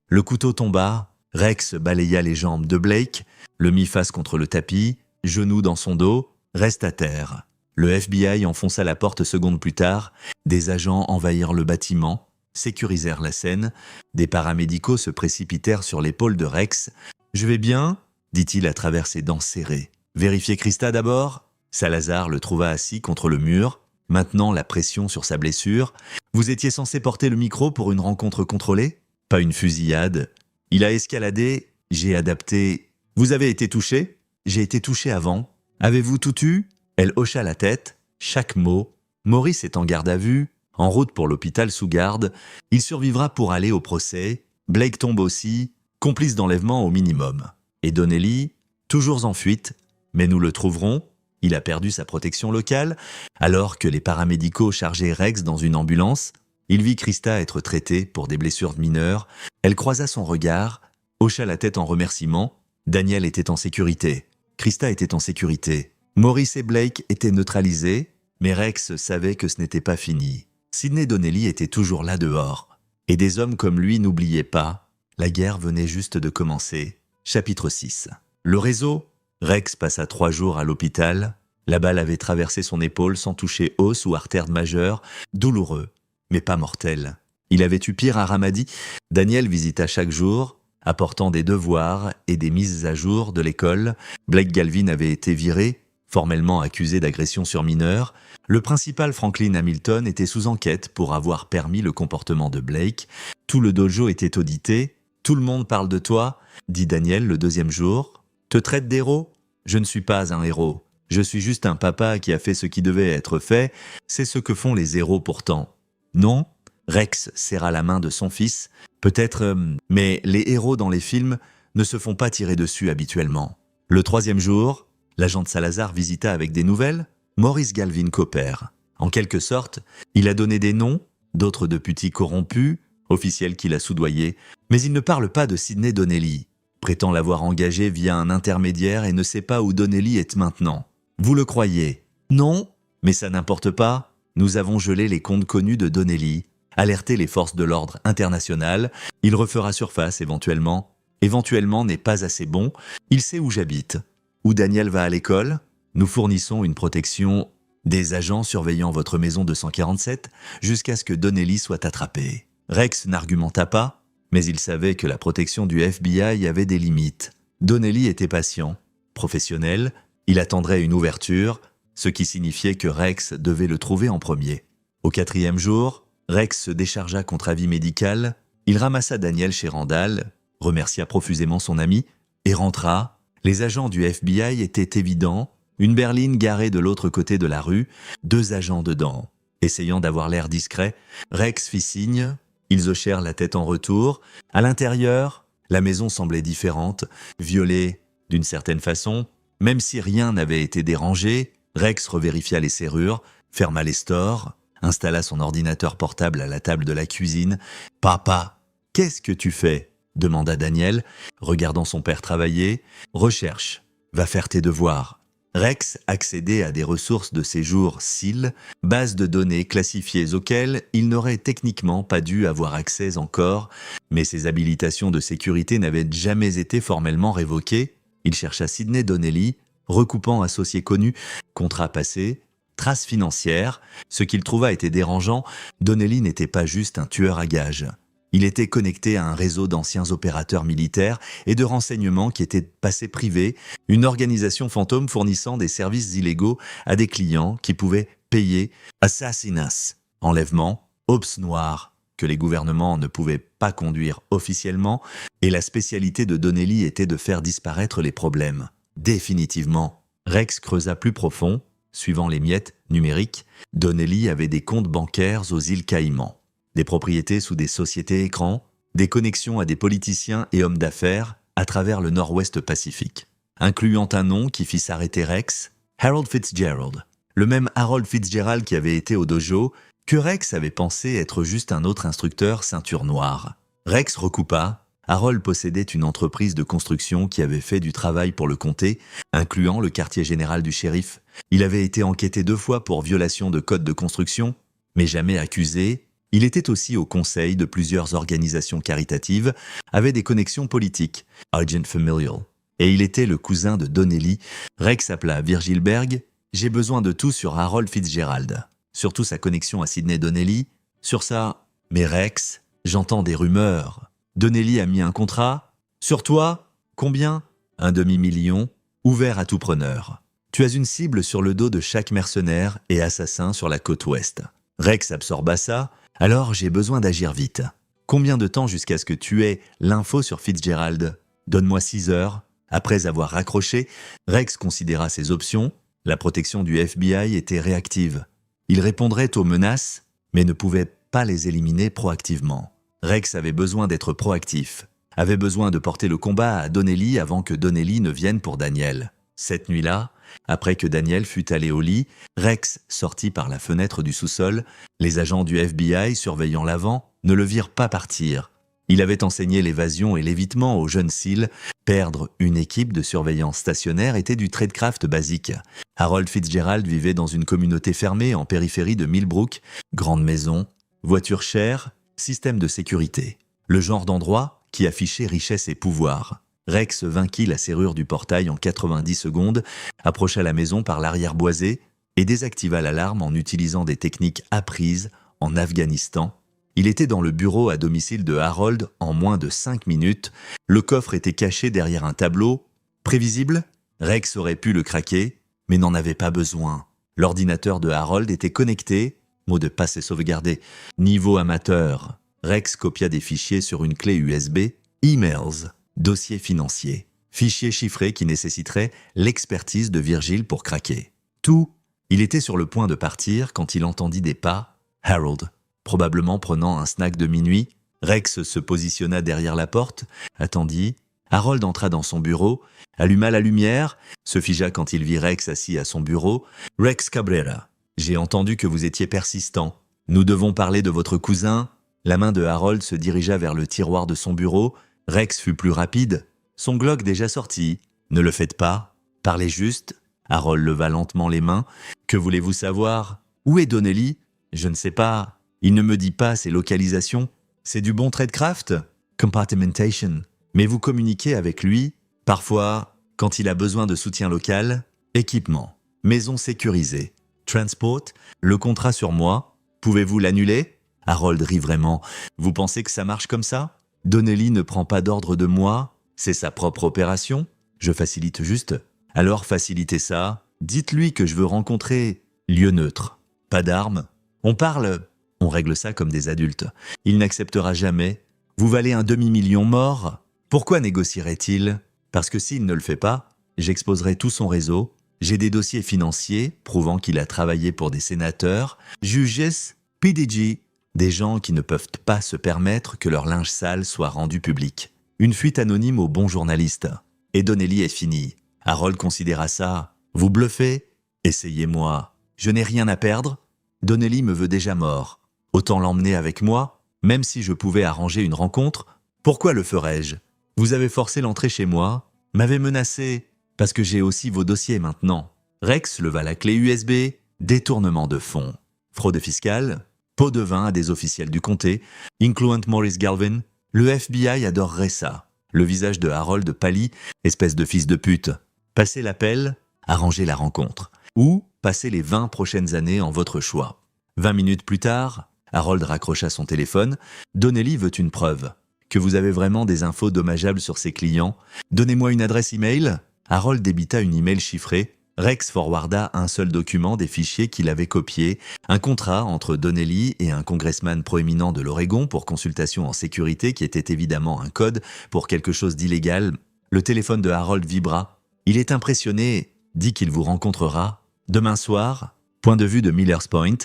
Le couteau tomba. Rex balaya les jambes de Blake, le mit face contre le tapis, genou dans son dos, reste à terre. Le FBI enfonça la porte secondes plus tard. Des agents envahirent le bâtiment, sécurisèrent la scène. Des paramédicaux se précipitèrent sur l'épaule de Rex. « Je vais bien ?» dit-il à travers ses dents serrées. « Vérifiez Krista d'abord ?» Salazar le trouva assis contre le mur. maintenant la pression sur sa blessure. Vous étiez censé porter le micro pour une rencontre contrôlée? Pas une fusillade. Il a escaladé, j'ai adapté. Vous avez été touché? J'ai été touché avant. Avez-vous tout eu? Elle hocha la tête. Chaque mot. Maurice est en garde à vue, en route pour l'hôpital sous garde. Il survivra pour aller au procès. Blake tombe aussi, complice d'enlèvement au minimum. Et Donnelly, toujours en fuite, mais nous le trouverons. Il a perdu sa protection locale, alors que les paramédicaux chargeaient Rex dans une ambulance. Il vit Krista être traitée pour des blessures mineures. Elle croisa son regard, hocha la tête en remerciement. Daniel était en sécurité. Krista était en sécurité. Maurice et Blake étaient neutralisés, mais Rex savait que ce n'était pas fini. Sidney Donnelly était toujours là dehors. Et des hommes comme lui n'oubliaient pas. La guerre venait juste de commencer. Chapitre 6. Le réseau. Rex passa 3 jours à l'hôpital. La balle avait traversé son épaule sans toucher os ou artère majeure. Douloureux, mais pas mortel. Il avait eu pire à Ramadi. Daniel visita chaque jour, apportant des devoirs et des mises à jour de l'école. Blake Galvin avait été viré, formellement accusé d'agression sur mineur. Le principal Franklin Hamilton était sous enquête pour avoir permis le comportement de Blake. Tout le dojo était audité. « Tout le monde parle de toi », dit Daniel le 2e jour. « Te traite d'héros ? Je ne suis pas un héros. Je suis juste un papa qui a fait ce qui devait être fait. C'est ce que font les héros pourtant. » Non ? Rex serra la main de son fils. Peut-être, mais les héros dans les films ne se font pas tirer dessus habituellement. Le 3e jour, l'agent de Salazar visita avec des nouvelles. Maurice Galvin coopère. En quelque sorte, il a donné des noms, d'autres de petits corrompus, officiels qu'il a soudoyés, mais il ne parle pas de Sidney Donnelly. Prétend l'avoir engagé via un intermédiaire et ne sait pas où Donnelly est maintenant. Vous le croyez? Non, mais ça n'importe pas. Nous avons gelé les comptes connus de Donnelly, alerté les forces de l'ordre internationales. Il refera surface éventuellement. Éventuellement n'est pas assez bon. Il sait où j'habite. Où Daniel va à l'école? Nous fournissons une protection des agents surveillant votre maison 247 jusqu'à ce que Donnelly soit attrapé. Rex n'argumenta pas, mais il savait que la protection du FBI avait des limites. Donnelly était patient, professionnel, il attendrait une ouverture, ce qui signifiait que Rex devait le trouver en premier. Au 4e jour, Rex se déchargea contre avis médical, il ramassa Daniel chez Randall, remercia profusément son ami, et rentra. Les agents du FBI étaient évidents, une berline garée de l'autre côté de la rue, 2 agents dedans. Essayant d'avoir l'air discret, Rex fit signe. Ils hochèrent la tête en retour. À l'intérieur, la maison semblait différente, violée d'une certaine façon. Même si rien n'avait été dérangé, Rex revérifia les serrures, ferma les stores, installa son ordinateur portable à la table de la cuisine. « Papa, qu'est-ce que tu fais ?» demanda Daniel, regardant son père travailler. « Recherche, va faire tes devoirs. » Rex accédait à des ressources de séjour SIL, base de données classifiées auxquelles il n'aurait techniquement pas dû avoir accès encore, mais ses habilitations de sécurité n'avaient jamais été formellement révoquées. Il chercha Sidney Donnelly, recoupant associés connus, contrats passés, traces financières. Ce qu'il trouva était dérangeant, Donnelly n'était pas juste un tueur à gages. Il était connecté à un réseau d'anciens opérateurs militaires et de renseignements qui étaient passés privés, une organisation fantôme fournissant des services illégaux à des clients qui pouvaient payer assassinats, enlèvement, ops noir, que les gouvernements ne pouvaient pas conduire officiellement, et la spécialité de Donnelly était de faire disparaître les problèmes. Définitivement, Rex creusa plus profond, suivant les miettes numériques, Donnelly avait des comptes bancaires aux îles Caïmans. Des propriétés sous des sociétés écrans, des connexions à des politiciens et hommes d'affaires à travers le nord-ouest Pacifique, incluant un nom qui fit s'arrêter Rex, Harold Fitzgerald, le même Harold Fitzgerald qui avait été au dojo, que Rex avait pensé être juste un autre instructeur ceinture noire. Rex recoupa. Harold possédait une entreprise de construction qui avait fait du travail pour le comté, incluant le quartier général du shérif. Il avait été enquêté 2 fois pour violation de code de construction, mais jamais accusé. Il était aussi au conseil de plusieurs organisations caritatives, avait des connexions politiques, Argent Familial. Et il était le cousin de Donnelly. Rex appela Virgil Berg. « J'ai besoin de tout sur Harold Fitzgerald. Surtout sa connexion à Sidney Donnelly. Sur ça, mais Rex, j'entends des rumeurs. Donnelly a mis un contrat. Sur toi, combien ? 1 demi-million, ouvert à tout preneur. Tu as une cible sur le dos de chaque mercenaire et assassin sur la côte ouest. Rex absorba ça, alors j'ai besoin d'agir vite. Combien de temps jusqu'à ce que tu aies l'info sur Fitzgerald? Donne-moi 6 heures. Après avoir raccroché, Rex considéra ses options. La protection du FBI était réactive. Il répondrait aux menaces, mais ne pouvait pas les éliminer proactivement. Rex avait besoin d'être proactif, avait besoin de porter le combat à Donnelly avant que Donnelly ne vienne pour Daniel. Cette nuit-là, après que Daniel fut allé au lit, Rex sortit par la fenêtre du sous-sol. Les agents du FBI, surveillant l'avant, ne le virent pas partir. Il avait enseigné l'évasion et l'évitement aux jeunes SEAL. Perdre une équipe de surveillance stationnaire était du tradecraft basique. Harold Fitzgerald vivait dans une communauté fermée en périphérie de Millbrook. Grande maison, voiture chère, système de sécurité. Le genre d'endroit qui affichait richesse et pouvoir. Rex vainquit la serrure du portail en 90 secondes, approcha la maison par l'arrière boisé et désactiva l'alarme en utilisant des techniques apprises en Afghanistan. Il était dans le bureau à domicile de Harold en moins de 5 minutes. Le coffre était caché derrière un tableau. Prévisible, Rex aurait pu le craquer, mais n'en avait pas besoin. L'ordinateur de Harold était connecté, mot de passe et sauvegardé. Niveau amateur, Rex copia des fichiers sur une clé USB, emails, dossiers financiers, fichiers chiffrés qui nécessiteraient l'expertise de Virgile pour craquer. Tout, il était sur le point de partir quand il entendit des pas. Harold, probablement prenant un snack de minuit, Rex se positionna derrière la porte, attendit. Harold entra dans son bureau, alluma la lumière, se figea quand il vit Rex assis à son bureau. « Rex Cabrera, j'ai entendu que vous étiez persistant. Nous devons parler de votre cousin. » La main de Harold se dirigea vers le tiroir de son bureau. Rex fut plus rapide. Son Glock déjà sorti. « Ne le faites pas. Parlez juste. » Harold leva lentement les mains. « Que voulez-vous savoir? Où est Donnelly? Je ne sais pas. Il ne me dit pas ses localisations. C'est du bon tradecraft? Compartmentation. Mais vous communiquez avec lui, parfois, quand il a besoin de soutien local, équipement, maison sécurisée, transport, le contrat sur moi, pouvez-vous l'annuler? Harold rit vraiment. Vous pensez que ça marche comme ça? Donnelly ne prend pas d'ordre de moi, c'est sa propre opération, je facilite juste. Alors facilitez ça, dites-lui que je veux rencontrer lieu neutre, pas d'armes. On règle ça comme des adultes. Il n'acceptera jamais. Vous valez un demi-million mort. Pourquoi négocierait-il? Parce que s'il ne le fait pas, j'exposerai tout son réseau. J'ai des dossiers financiers prouvant qu'il a travaillé pour des sénateurs, juges, PDG, des gens qui ne peuvent pas se permettre que leur linge sale soit rendu public. Une fuite anonyme au bon journaliste. Et Donnelly est fini. Harold considéra ça. Vous bluffez? Essayez-moi. Je n'ai rien à perdre. Donnelly me veut déjà mort. Autant l'emmener avec moi, même si je pouvais arranger une rencontre. Pourquoi le ferais-je? Vous avez forcé l'entrée chez moi, m'avez menacé, parce que j'ai aussi vos dossiers maintenant. Rex leva la clé USB, détournement de fonds, fraude fiscale, pot de vin à des officiels du comté, incluant Maurice Galvin. Le FBI adorerait ça. Le visage de Harold pâlit, espèce de fils de pute. Passez l'appel, arrangez la rencontre. Ou passez les 20 prochaines années en votre choix. 20 minutes plus tard, Harold raccrocha son téléphone. Donnelly veut une preuve. Que vous avez vraiment des infos dommageables sur ses clients. Donnez-moi une adresse email. Harold débita une email chiffrée. Rex forwarda un seul document des fichiers qu'il avait copiés, un contrat entre Donnelly et un congressman proéminent de l'Oregon pour consultation en sécurité qui était évidemment un code pour quelque chose d'illégal. Le téléphone de Harold vibra. Il est impressionné, dit qu'il vous rencontrera. Demain soir, point de vue de Millers Point.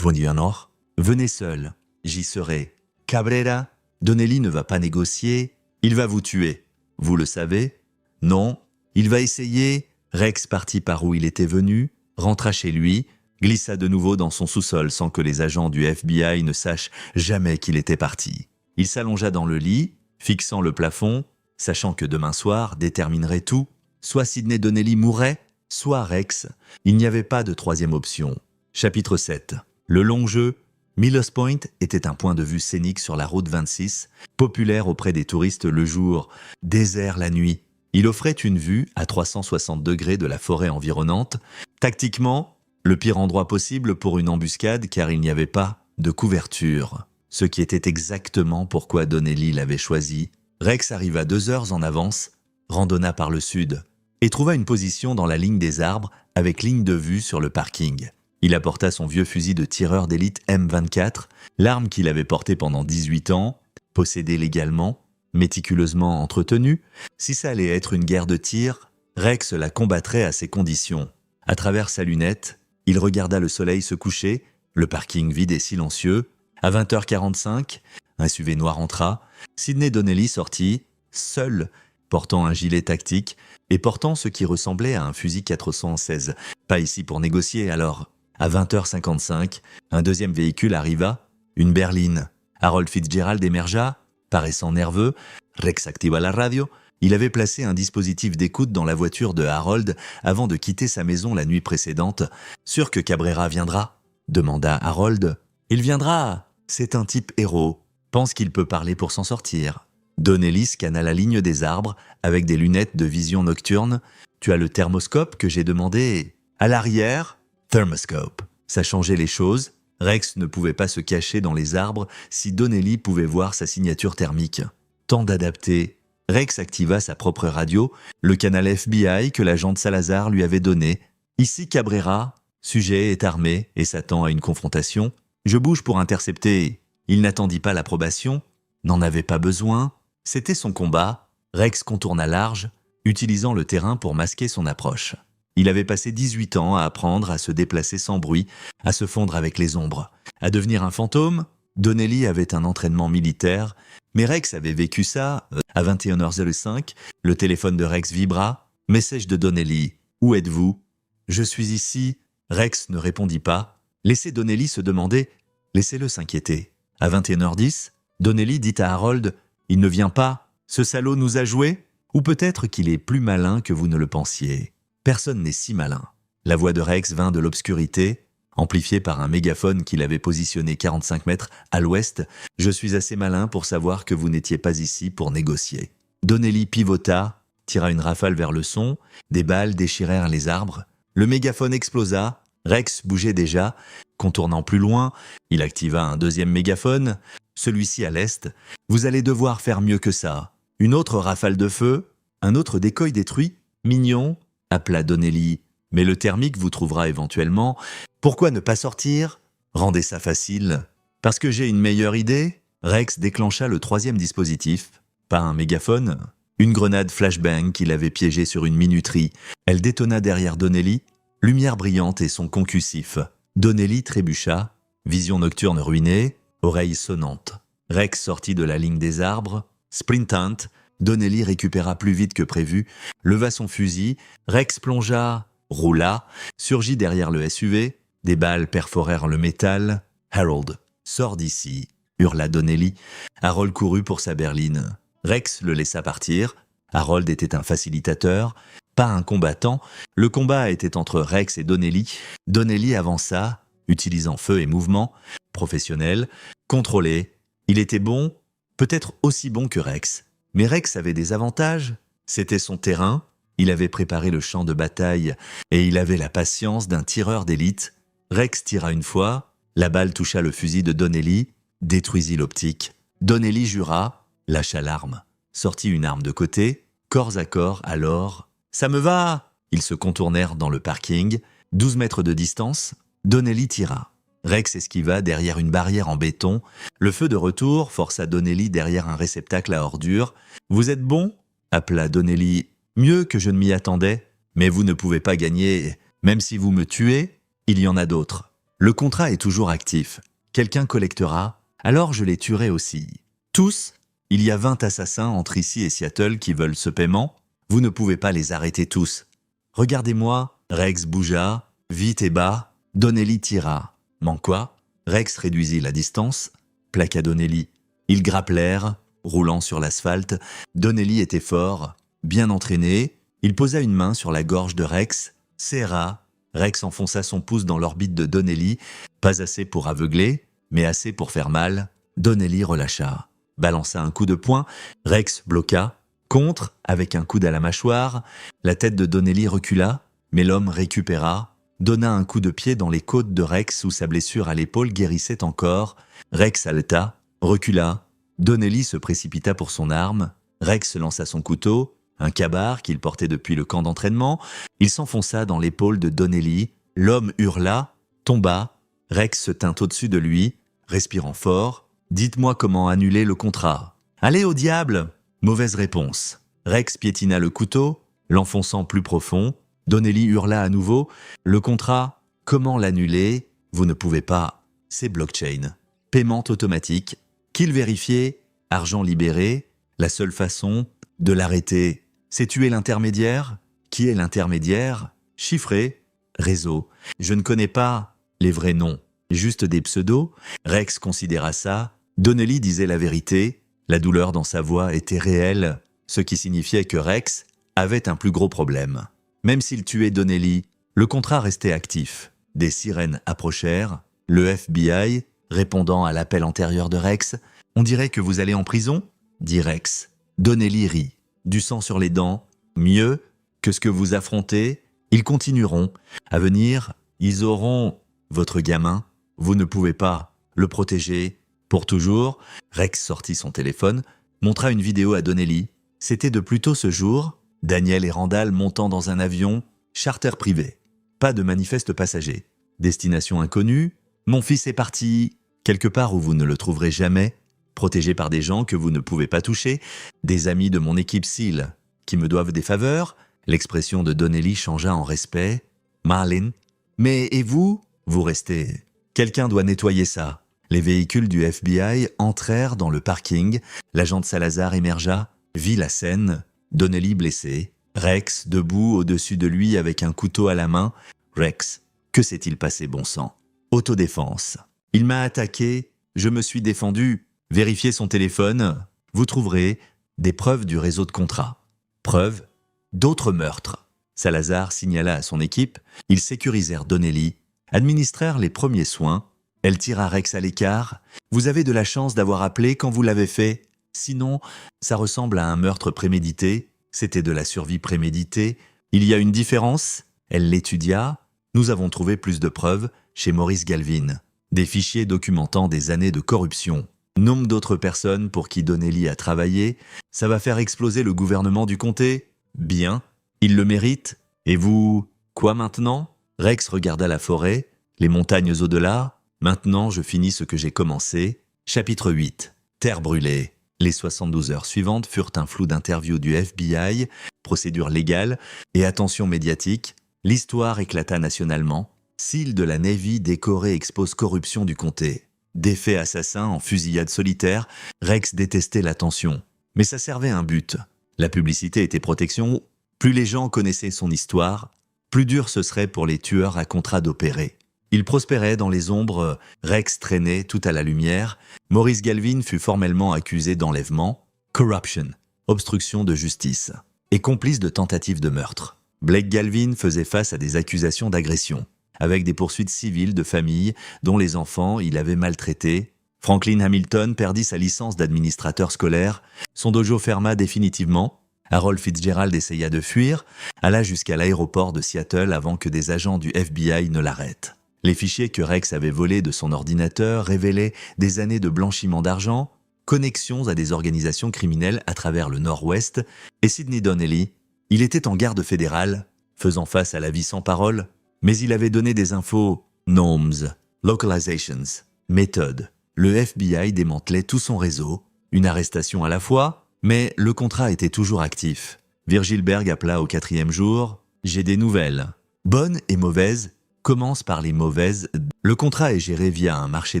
Nord. Venez seul, j'y serai. Cabrera. Donnelly ne va pas négocier, il va vous tuer. Vous le savez? Non, il va essayer. Rex partit par où il était venu, rentra chez lui, glissa de nouveau dans son sous-sol sans que les agents du FBI ne sachent jamais qu'il était parti. Il s'allongea dans le lit, fixant le plafond, sachant que demain soir déterminerait tout. Soit Sidney Donnelly mourait, soit Rex. Il n'y avait pas de troisième option. Chapitre 7. Le long jeu. Millers Point était un point de vue scénique sur la route 26, populaire auprès des touristes le jour, désert la nuit. Il offrait une vue à 360 degrés de la forêt environnante. Tactiquement, le pire endroit possible pour une embuscade car il n'y avait pas de couverture. Ce qui était exactement pourquoi Donnelly l'avait choisi. Rex arriva 2 heures en avance, randonna par le sud. et trouva une position dans la ligne des arbres avec ligne de vue sur le parking. Il apporta son vieux fusil de tireur d'élite M24, l'arme qu'il avait portée pendant 18 ans, possédée légalement, méticuleusement entretenue. Si ça allait être une guerre de tir, Rex la combattrait à ses conditions. À travers sa lunette, il regarda le soleil se coucher, le parking vide et silencieux. À 20h45, un SUV noir entra. Sidney Donnelly sortit, seul, portant un gilet tactique et portant ce qui ressemblait à un fusil 416. Pas ici pour négocier alors. À 20h55, un deuxième véhicule arriva, une berline. Harold Fitzgerald émergea, paraissant nerveux. Rex activa la radio. Il avait placé un dispositif d'écoute dans la voiture de Harold avant de quitter sa maison la nuit précédente. « Sûr que Cabrera viendra ?» demanda Harold. « Il viendra. C'est un type héros. Pense qu'il peut parler pour s'en sortir. » Donnelly scanna la ligne des arbres avec des lunettes de vision nocturne. « Tu as le thermoscope que j'ai demandé ?» « À l'arrière, thermoscope. » Ça changeait les choses. Rex ne pouvait pas se cacher dans les arbres si Donnelly pouvait voir sa signature thermique. Temps d'adapter. Rex activa sa propre radio, le canal FBI que l'agent de Salazar lui avait donné. « Ici Cabrera. Sujet est armé et s'attend à une confrontation. Je bouge pour intercepter. » Il n'attendit pas l'approbation. N'en avait pas besoin. C'était son combat. Rex contourna large, utilisant le terrain pour masquer son approche. Il avait passé 18 ans à apprendre à se déplacer sans bruit, à se fondre avec les ombres, à devenir un fantôme. Donnelly avait un entraînement militaire, mais Rex avait vécu ça. À 21h05, le téléphone de Rex vibra. Message de Donnelly. « Où êtes-vous »« Je suis ici. » Rex ne répondit pas. Laissez Donnelly se demander. Laissez-le s'inquiéter. À 21h10, Donnelly dit à Harold « Il ne vient pas. Ce salaud nous a joué ?» Ou peut-être qu'il est plus malin que vous ne le pensiez. Personne n'est si malin. La voix de Rex vint de l'obscurité, amplifiée par un mégaphone qu'il avait positionné 45 mètres à l'ouest. « Je suis assez malin pour savoir que vous n'étiez pas ici pour négocier. » Donnelly pivota, tira une rafale vers le son, des balles déchirèrent les arbres. Le mégaphone explosa, Rex bougeait déjà, contournant plus loin, il activa un deuxième mégaphone, celui-ci à l'est. « Vous allez devoir faire mieux que ça. » Une autre rafale de feu, un autre décoil détruit. « Mignon » appela Donnelly. « Mais le thermique vous trouvera éventuellement. Pourquoi ne pas sortir ? Rendez ça facile. » « Parce que j'ai une meilleure idée ?» Rex déclencha le troisième dispositif. Pas un mégaphone, une grenade flashbang qu'il avait piégée sur une minuterie. Elle détonna derrière Donnelly, lumière brillante et son concussif. Donnelly trébucha, vision nocturne ruinée, oreilles sonnantes. Rex sortit de la ligne des arbres, sprintant. Donnelly récupéra plus vite que prévu, leva son fusil, Rex plongea, roula, surgit derrière le SUV, des balles perforèrent le métal. « Harold, sors d'ici !» hurla Donnelly. Harold courut pour sa berline. Rex le laissa partir. Harold était un facilitateur, pas un combattant. Le combat était entre Rex et Donnelly. Donnelly avança, utilisant feu et mouvement, professionnel, contrôlé. Il était bon, peut-être aussi bon que Rex. Mais Rex avait des avantages. C'était son terrain. Il avait préparé le champ de bataille et il avait la patience d'un tireur d'élite. Rex tira une fois, la balle toucha le fusil de Donnelly, détruisit l'optique. Donnelly jura, lâcha l'arme, sortit une arme de côté, corps à corps alors. « Ça me va !» Ils se contournèrent dans le parking, 12 mètres de distance. Donnelly tira. Rex esquiva derrière une barrière en béton. Le feu de retour força Donnelly derrière un réceptacle à ordures. « Vous êtes bon ?» appela Donnelly. « Mieux que je ne m'y attendais. Mais vous ne pouvez pas gagner. Même si vous me tuez, il y en a d'autres. Le contrat est toujours actif. Quelqu'un collectera, alors je les tuerai aussi. Tous, il y a 20 assassins entre ici et Seattle qui veulent ce paiement. Vous ne pouvez pas les arrêter tous. Regardez-moi. » Rex bougea, vite et bas. Donnelly tira. « Quoi ?» Rex réduisit la distance, plaqua Donnelly. Ils grappelèrent, roulant sur l'asphalte. Donnelly était fort, bien entraîné. Il posa une main sur la gorge de Rex, serra. Rex enfonça son pouce dans l'orbite de Donnelly, pas assez pour aveugler, mais assez pour faire mal. Donnelly relâcha, balança un coup de poing. Rex bloqua, contre avec un coude à la mâchoire. La tête de Donnelly recula, mais l'homme récupéra. Donna un coup de pied dans les côtes de Rex où sa blessure à l'épaule guérissait encore. Rex haleta, recula. Donnelly se précipita pour son arme. Rex lança son couteau. un kabar qu'il portait depuis le camp d'entraînement. Il s'enfonça dans l'épaule de Donnelly. L'homme hurla, tomba. Rex se tint au-dessus de lui, respirant fort. « Dites-moi comment annuler le contrat. »« Allez au diable !» Mauvaise réponse. Rex piétina le couteau, l'enfonçant plus profond. Donnelly hurla à nouveau. « Le contrat, comment l'annuler ? Vous ne pouvez pas. C'est blockchain. Paiement automatique. Qu'il vérifier. Argent libéré. La seule façon de l'arrêter, c'est tuer l'intermédiaire. Qui est l'intermédiaire ? Chiffré. Réseau. Je ne connais pas les vrais noms. Juste des pseudos. Rex considéra ça. Donnelly disait la vérité. La douleur dans sa voix était réelle, ce qui signifiait que Rex avait un plus gros problème. Même s'il tuait Donnelly, le contrat restait actif. Des sirènes approchèrent. Le FBI, répondant à l'appel antérieur de Rex, « On dirait que vous allez en prison ?» dit Rex. Donnelly rit. Du sang sur les dents. Mieux que ce que vous affrontez. Ils continueront. À venir, ils auront votre gamin. Vous ne pouvez pas le protéger. Pour toujours, Rex sortit son téléphone, montra une vidéo à Donnelly. C'était de plus tôt ce jour, Daniel et Randall montant dans un avion, charter privé. Pas de manifeste passager. Destination inconnue. Mon fils est parti quelque part où vous ne le trouverez jamais, protégé par des gens que vous ne pouvez pas toucher, des amis de mon équipe SEAL qui me doivent des faveurs. L'expression de Donnelly changea en respect. Marlin. Mais et vous ? Vous restez. Quelqu'un doit nettoyer ça. Les véhicules du FBI entrèrent dans le parking. L'agent de Salazar émergea, vit la scène. Donnelly blessé. Rex debout au-dessus de lui avec un couteau à la main. Rex, que s'est-il passé, bon sang ? Autodéfense. Il m'a attaqué, je me suis défendu. Vérifiez son téléphone. Vous trouverez des preuves du réseau de contrats. Preuves d'autres meurtres. Salazar signala à son équipe. Ils sécurisèrent Donnelly, administrèrent les premiers soins. Elle tira Rex à l'écart. « Vous avez de la chance d'avoir appelé quand vous l'avez fait. Sinon, ça ressemble à un meurtre prémédité. C'était de la survie préméditée. Il y a une différence. » Elle l'étudia. « Nous avons trouvé plus de preuves chez Maurice Galvin. Des fichiers documentant des années de corruption. Nombre d'autres personnes pour qui Donnelly a travaillé. Ça va faire exploser le gouvernement du comté. Bien. Il le mérite. Et vous, quoi maintenant ?» Rex regarda la forêt, les montagnes au-delà. Maintenant, je finis ce que j'ai commencé. Chapitre 8. Terre brûlée. Les 72 heures suivantes furent un flou d'interviews du FBI, procédure légale et attention médiatique. L'histoire éclata nationalement. SEAL de la Navy décoré expose corruption du comté. Défait assassin en fusillade solitaire, Rex détestait l'attention. Mais ça servait un but. La publicité était protection. Plus les gens connaissaient son histoire, plus dur ce serait pour les tueurs à contrat d'opérer. Il prospérait dans les ombres, Rex traînait tout à la lumière. Maurice Galvin fut formellement accusé d'enlèvement, corruption, obstruction de justice, et complice de tentative de meurtre. Blake Galvin faisait face à des accusations d'agression, avec des poursuites civiles de familles dont les enfants il avait maltraités. Franklin Hamilton perdit sa licence d'administrateur scolaire, son dojo ferma définitivement. Harold Fitzgerald essaya de fuir, alla jusqu'à l'aéroport de Seattle avant que des agents du FBI ne l'arrêtent. Les fichiers que Rex avait volés de son ordinateur révélaient des années de blanchiment d'argent, connexions à des organisations criminelles à travers le Nord-Ouest, et Sidney Donnelly, il était en garde fédérale, faisant face à la vie sans parole, mais il avait donné des infos, norms, localizations, méthodes. Le FBI démantelait tout son réseau, une arrestation à la fois, mais le contrat était toujours actif. Virgil Berg appela au 4e jour, « J'ai des nouvelles. Bonnes et mauvaises. Commence par les mauvaises. Le contrat est géré via un marché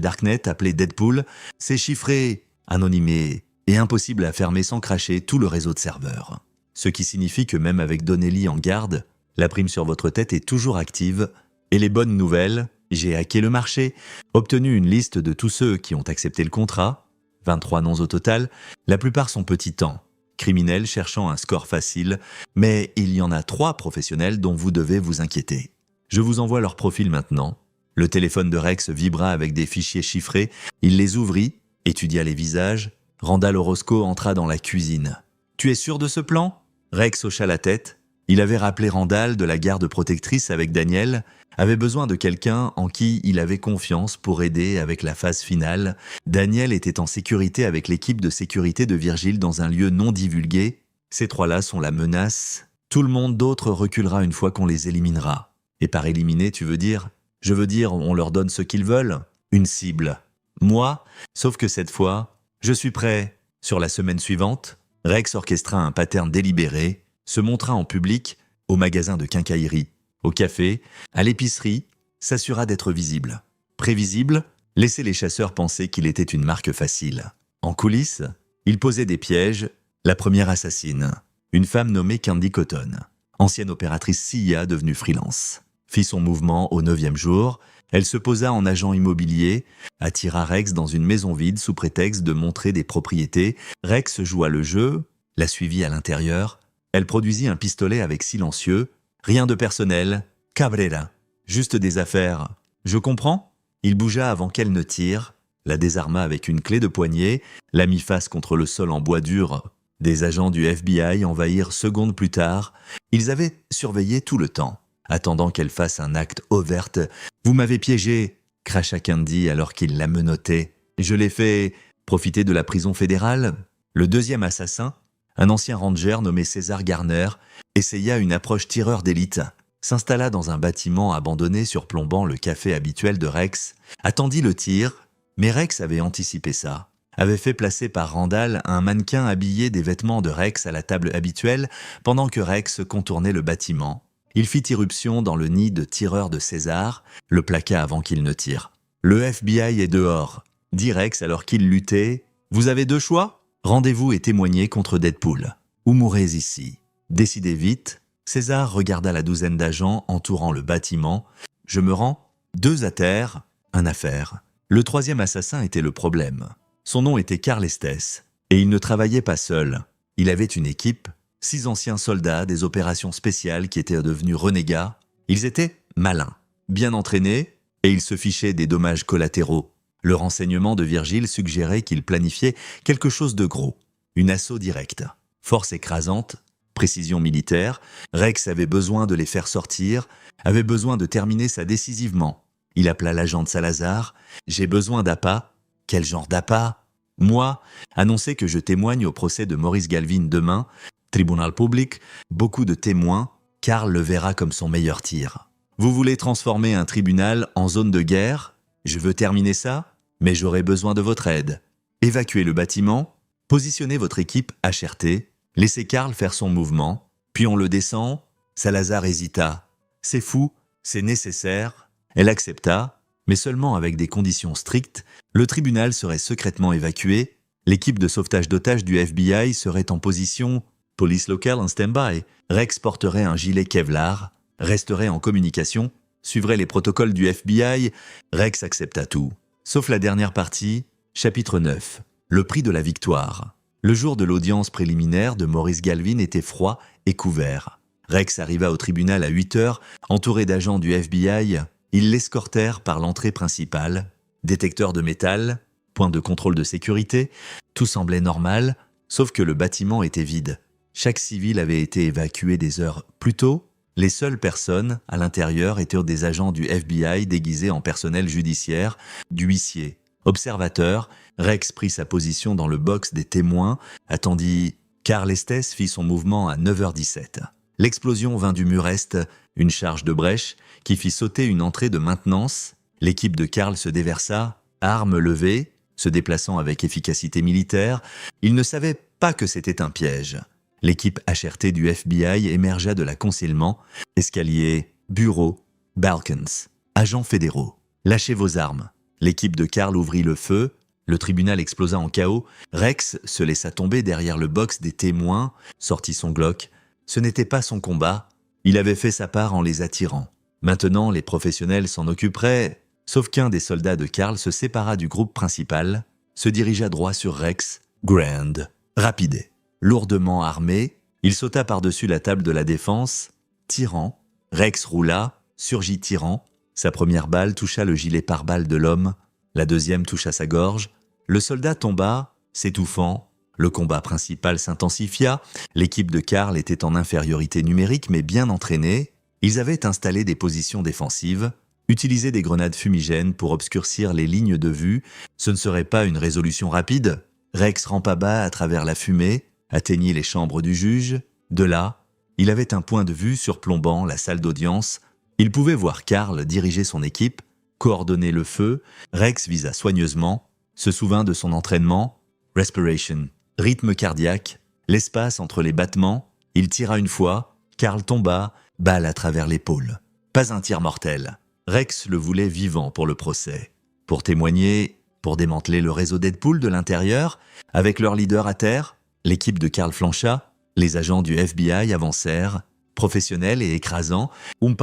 darknet appelé Deadpool. C'est chiffré, anonymé et impossible à fermer sans cracher tout le réseau de serveurs. Ce qui signifie que même avec Donnelly en garde, la prime sur votre tête est toujours active. Et les bonnes nouvelles, j'ai hacké le marché, obtenu une liste de tous ceux qui ont accepté le contrat, 23 noms au total, la plupart sont petits temps, criminels cherchant un score facile, mais il y en a 3 professionnels dont vous devez vous inquiéter. Je vous envoie leur profil maintenant. Le téléphone de Rex vibra avec des fichiers chiffrés. Il les ouvrit, étudia les visages. Randall Orozco entra dans la cuisine. « Tu es sûr de ce plan ?» Rex hocha la tête. Il avait rappelé Randall de la garde protectrice avec Daniel, avait besoin de quelqu'un en qui il avait confiance pour aider avec la phase finale. Daniel était en sécurité avec l'équipe de sécurité de Virgile dans un lieu non divulgué. Ces trois-là sont la menace. Tout le monde d'autre reculera une fois qu'on les éliminera. Et par éliminer, tu veux dire? Je veux dire, on leur donne ce qu'ils veulent. Une cible. Moi, sauf que cette fois, je suis prêt. Sur la semaine suivante, Rex orchestra un pattern délibéré, se montra en public, au magasin de quincaillerie, au café, à l'épicerie, s'assura d'être visible. Prévisible, laissait les chasseurs penser qu'il était une marque facile. En coulisses, il posait des pièges. La première assassine, une femme nommée Candy Cotton, ancienne opératrice CIA devenue freelance, fit son mouvement au 9e jour. Elle se posa en agent immobilier, attira Rex dans une maison vide sous prétexte de montrer des propriétés. Rex joua le jeu, la suivit à l'intérieur. Elle produisit un pistolet avec silencieux. Rien de personnel, Cabrera. Juste des affaires. Je comprends? Il bougea avant qu'elle ne tire, la désarma avec une clé de poignet, la mit face contre le sol en bois dur. Des agents du FBI envahirent secondes plus tard. Ils avaient surveillé tout le temps, attendant qu'elle fasse un acte overte. « Vous m'avez piégé !» cracha Candy alors qu'il la menottait. « Je l'ai fait profiter de la prison fédérale ?» Le deuxième assassin, un ancien ranger nommé César Garner, essaya une approche tireur d'élite, s'installa dans un bâtiment abandonné surplombant le café habituel de Rex, attendit le tir, mais Rex avait anticipé ça, avait fait placer par Randall un mannequin habillé des vêtements de Rex à la table habituelle pendant que Rex contournait le bâtiment. Il fit irruption dans le nid de tireur de César, le plaqua avant qu'il ne tire. « Le FBI est dehors », dit Rex alors qu'il luttait. « Vous avez deux choix ? Rendez-vous et témoignez contre Deadpool. Ou mourrez ici. Décidez vite. » César regarda la douzaine d'agents entourant le bâtiment. « Je me rends. 2 à terre. Un à faire. » Le troisième assassin était le problème. Son nom était Carl Estes, et il ne travaillait pas seul. Il avait une équipe, 6 anciens soldats des opérations spéciales qui étaient devenus renégats. Ils étaient malins, bien entraînés, et ils se fichaient des dommages collatéraux. Le renseignement de Virgile suggérait qu'ils planifiaient quelque chose de gros, une assaut directe. Force écrasante, précision militaire, Rex avait besoin de les faire sortir, avait besoin de terminer ça décisivement. Il appela l'agent de Salazar. « J'ai besoin d'appât. » « Quel genre d'appât ? » « Moi, annoncer que je témoigne au procès de Maurice Galvin demain, tribunal public, beaucoup de témoins, Karl le verra comme son meilleur tir. Vous voulez transformer un tribunal en zone de guerre ? Je veux terminer ça, mais j'aurai besoin de votre aide. Évacuez le bâtiment, positionnez votre équipe HRT, laissez Karl faire son mouvement, puis on le descend. » Salazar hésita. « C'est fou, c'est nécessaire. » Elle accepta, mais seulement avec des conditions strictes. Le tribunal serait secrètement évacué, l'équipe de sauvetage d'otages du FBI serait en position, police locale en stand-by, Rex porterait un gilet Kevlar, resterait en communication, suivrait les protocoles du FBI. Rex accepta tout, sauf la dernière partie, chapitre 9, le prix de la victoire. Le jour de l'audience préliminaire de Maurice Galvin était froid et couvert. Rex arriva au tribunal à 8 heures, entouré d'agents du FBI. Ils l'escortèrent par l'entrée principale. Détecteur de métal, point de contrôle de sécurité, tout semblait normal, sauf que le bâtiment était vide. Chaque civil avait été évacué des heures plus tôt. Les seules personnes à l'intérieur étaient des agents du FBI déguisés en personnel judiciaire, d'huissiers. Observateur, Rex prit sa position dans le box des témoins, attendit. Carl Estes fit son mouvement à 9h17. L'explosion vint du mur est, une charge de brèche, qui fit sauter une entrée de maintenance. L'équipe de Karl se déversa, armes levées, se déplaçant avec efficacité militaire. Il ne savait pas que c'était un piège. L'équipe HRT du FBI émergea de la concealment, escalier, bureau, balcons, agents fédéraux. Lâchez vos armes. L'équipe de Karl ouvrit le feu. Le tribunal explosa en chaos. Rex se laissa tomber derrière le box des témoins, sortit son Glock. Ce n'était pas son combat. Il avait fait sa part en les attirant. Maintenant, les professionnels s'en occuperaient, sauf qu'un des soldats de Karl se sépara du groupe principal, se dirigea droit sur Rex, grand, rapide, lourdement armé. Il sauta par-dessus la table de la défense, tirant. Rex roula, surgit tirant. Sa première balle toucha le gilet pare-balles de l'homme, la deuxième toucha sa gorge. Le soldat tomba, s'étouffant. Le combat principal s'intensifia. L'équipe de Karl était en infériorité numérique mais bien entraînée. Ils avaient installé des positions défensives, utilisé des grenades fumigènes pour obscurcir les lignes de vue. Ce ne serait pas une résolution rapide. Rex rampa bas à travers la fumée, atteignit les chambres du juge. De là, il avait un point de vue surplombant la salle d'audience. Il pouvait voir Carl diriger son équipe, coordonner le feu. Rex visa soigneusement, se souvint de son entraînement. Respiration, rythme cardiaque, l'espace entre les battements. Il tira une fois, Carl tomba, balle à travers l'épaule. Pas un tir mortel. Rex le voulait vivant pour le procès. Pour témoigner, pour démanteler le réseau Deadpool de l'intérieur, avec leur leader à terre, l'équipe de Carl Flanchat, les agents du FBI avancèrent, professionnels et écrasants. Oum,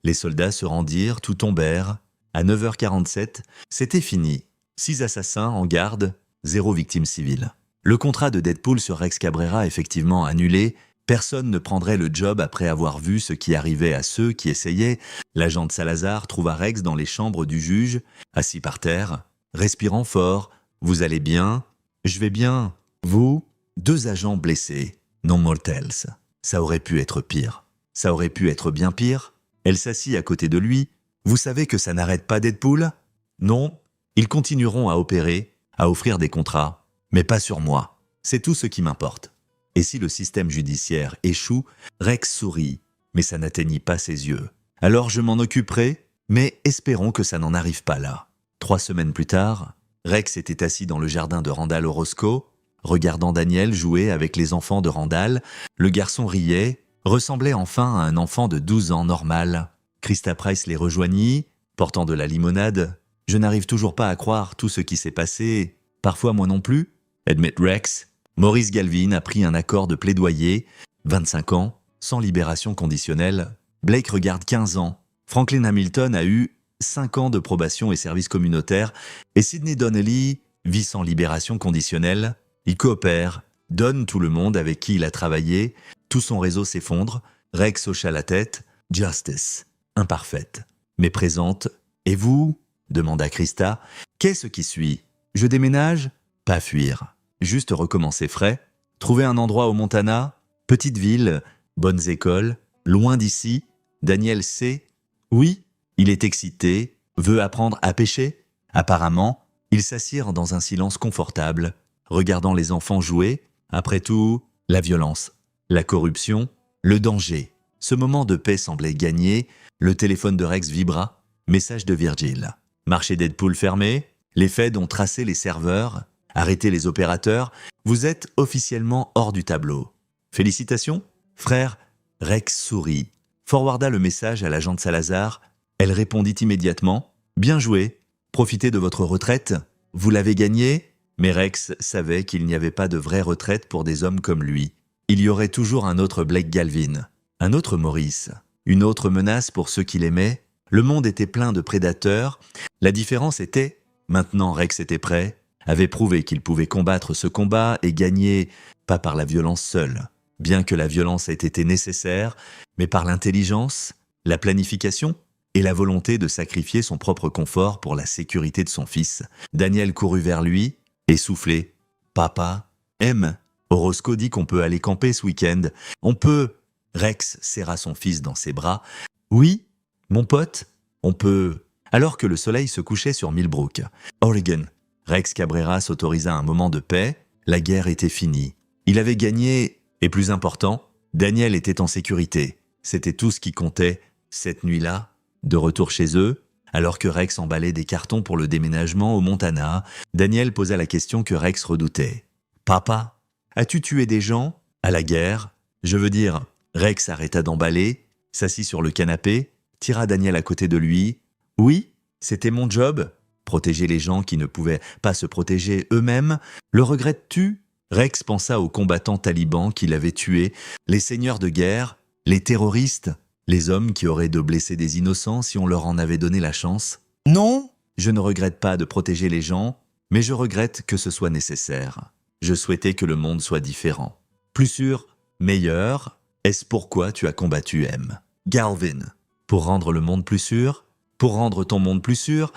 les soldats se rendirent, tout tombèrent. À 9h47, c'était fini. 6 assassins en garde, 0 victime civile. Le contrat de Deadpool sur Rex Cabrera effectivement annulé. Personne ne prendrait le job après avoir vu ce qui arrivait à ceux qui essayaient. L'agent de Salazar trouva Rex dans les chambres du juge, assis par terre, respirant fort. « Vous allez bien ? Je vais bien. Vous ?» 2 agents blessés, non mortels. Ça aurait pu être pire. Ça aurait pu être bien pire. Elle s'assit à côté de lui. « Vous savez que ça n'arrête pas Deadpool ? Non. Ils continueront à opérer, à offrir des contrats. Mais pas sur moi. C'est tout ce qui m'importe. » Et si le système judiciaire échoue, Rex sourit, mais ça n'atteignit pas ses yeux. Alors je m'en occuperai, mais espérons que ça n'en arrive pas là. 3 semaines plus tard, Rex était assis dans le jardin de Randall Orozco, regardant Daniel jouer avec les enfants de Randall. Le garçon riait, ressemblait enfin à un enfant de 12 ans normal. Christa Price les rejoignit, portant de la limonade. « Je n'arrive toujours pas à croire tout ce qui s'est passé. Parfois moi non plus, admit Rex. » Maurice Galvin a pris un accord de plaidoyer, 25 ans, sans libération conditionnelle. Blake regarde 15 ans. Franklin Hamilton a eu 5 ans de probation et service communautaire. Et Sidney Donnelly vit sans libération conditionnelle. Il coopère, donne tout le monde avec qui il a travaillé. Tout son réseau s'effondre. Rex hocha la tête. Justice, imparfaite, mais présente. Et vous ? Demanda Christa. Qu'est-ce qui suit ? Je déménage ? Pas fuir. Juste recommencer frais, trouver un endroit au Montana, petite ville, bonnes écoles, loin d'ici. Daniel sait. Oui, il est excité, veut apprendre à pêcher. Apparemment, ils s'assirent dans un silence confortable, regardant les enfants jouer. Après tout, la violence, la corruption, le danger. Ce moment de paix semblait gagné. Le téléphone de Rex vibra. Message de Virgil. Marché Deadpool fermé. Les Feds ont tracé les serveurs. Arrêtez les opérateurs, vous êtes officiellement hors du tableau. Félicitations, frère. Rex sourit, forwarda le message à l'agent de Salazar. Elle répondit immédiatement. Bien joué, profitez de votre retraite. Vous l'avez gagnée. Mais Rex savait qu'il n'y avait pas de vraie retraite pour des hommes comme lui. Il y aurait toujours un autre Blake Galvin, un autre Maurice, une autre menace pour ceux qui l'aimaient. Le monde était plein de prédateurs. La différence était, maintenant Rex était prêt, avait prouvé qu'il pouvait combattre ce combat et gagner, pas par la violence seule, bien que la violence ait été nécessaire, mais par l'intelligence, la planification et la volonté de sacrifier son propre confort pour la sécurité de son fils. Daniel courut vers lui, essoufflé. « Papa, M. Orozco dit qu'on peut aller camper ce week-end. On peut... » Rex serra son fils dans ses bras. « Oui, mon pote, on peut... » Alors que le soleil se couchait sur Millbrook, Oregon, Rex Cabrera s'autorisa un moment de paix. La guerre était finie. Il avait gagné, et plus important, Daniel était en sécurité. C'était tout ce qui comptait. Cette nuit-là, de retour chez eux, alors que Rex emballait des cartons pour le déménagement au Montana, Daniel posa la question que Rex redoutait. « Papa, as-tu tué des gens à la guerre ? Je veux dire, Rex arrêta d'emballer, s'assit sur le canapé, tira Daniel à côté de lui. « Oui, c'était mon job. » Protéger les gens qui ne pouvaient pas se protéger eux-mêmes. Le regrettes-tu ? Rex pensa aux combattants talibans qu'il avait tués, les seigneurs de guerre, les terroristes, les hommes qui auraient de blesser des innocents si on leur en avait donné la chance. Non, je ne regrette pas de protéger les gens, mais je regrette que ce soit nécessaire. Je souhaitais que le monde soit différent. Plus sûr, meilleur, est-ce pourquoi tu as combattu M. Galvin. Pour rendre le monde plus sûr ? Pour rendre ton monde plus sûr ?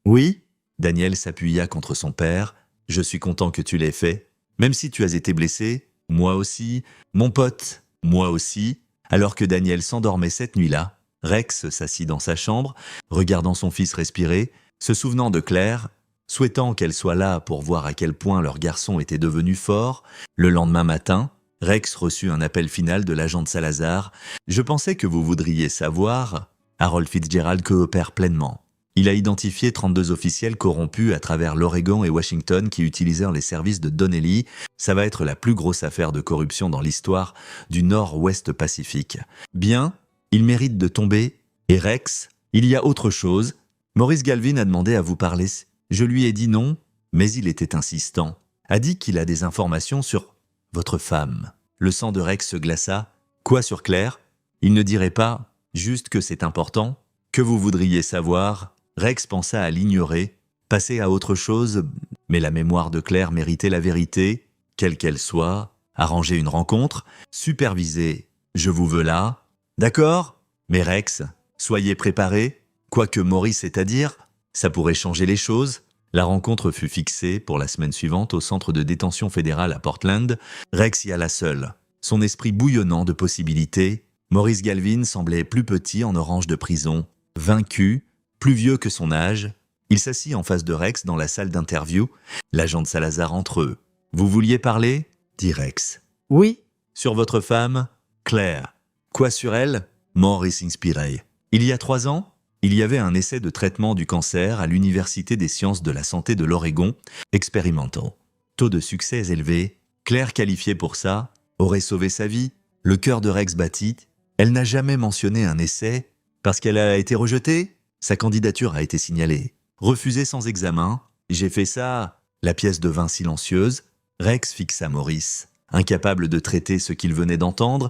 Oui, Daniel s'appuya contre son père. Je suis content que tu l'aies fait. Même si tu as été blessé, moi aussi, mon pote, moi aussi. Alors que Daniel s'endormait cette nuit-là, Rex s'assit dans sa chambre, regardant son fils respirer, se souvenant de Claire. souhaitant qu'elle soit là pour voir à quel point leur garçon était devenu fort. Le lendemain matin, Rex reçut un appel final de l'agent de Salazar. « Je pensais que vous voudriez savoir. » Harold Fitzgerald coopère pleinement. Il a identifié 32 officiels corrompus à travers l'Oregon et Washington qui utilisèrent les services de Donnelly. Ça va être la plus grosse affaire de corruption dans l'histoire du Nord-Ouest Pacifique. Bien, il mérite de tomber. Et Rex, il y a autre chose. Maurice Galvin a demandé à vous parler. Je lui ai dit non, mais il était insistant. A dit qu'il a des informations sur votre femme. Le sang de Rex se glaça. Quoi sur Claire? Il ne dirait pas, juste que c'est important, que vous voudriez savoir. Rex pensa à l'ignorer, passer à autre chose, mais la mémoire de Claire méritait la vérité, quelle qu'elle soit, arranger une rencontre, superviser. Je vous veux là. D'accord? Mais Rex, soyez préparés. Quoi que Maurice ait à dire, ça pourrait changer les choses. La rencontre fut fixée pour la semaine suivante au centre de détention fédéral à Portland. Rex y alla seul, son esprit bouillonnant de possibilités. Maurice Galvin semblait plus petit en orange de prison, vaincu, plus vieux que son âge. Il s'assit en face de Rex dans la salle d'interview. L'agent de Salazar entre eux. « Vous vouliez parler ?» dit Rex. « Oui. »« Sur votre femme ?»« Claire. »« Quoi sur elle ?» Maurice inspiré. « Il y a 3 ans, il y avait un essai de traitement du cancer à l'Université des sciences de la santé de l'Oregon, expérimental. Taux de succès élevé. Claire, qualifiée pour ça, aurait sauvé sa vie. Le cœur de Rex battit. Elle n'a jamais mentionné un essai parce qu'elle a été rejetée. Sa candidature a été signalée. Refusée sans examen. J'ai fait ça. La pièce devint silencieuse. Rex fixa Maurice, incapable de traiter ce qu'il venait d'entendre.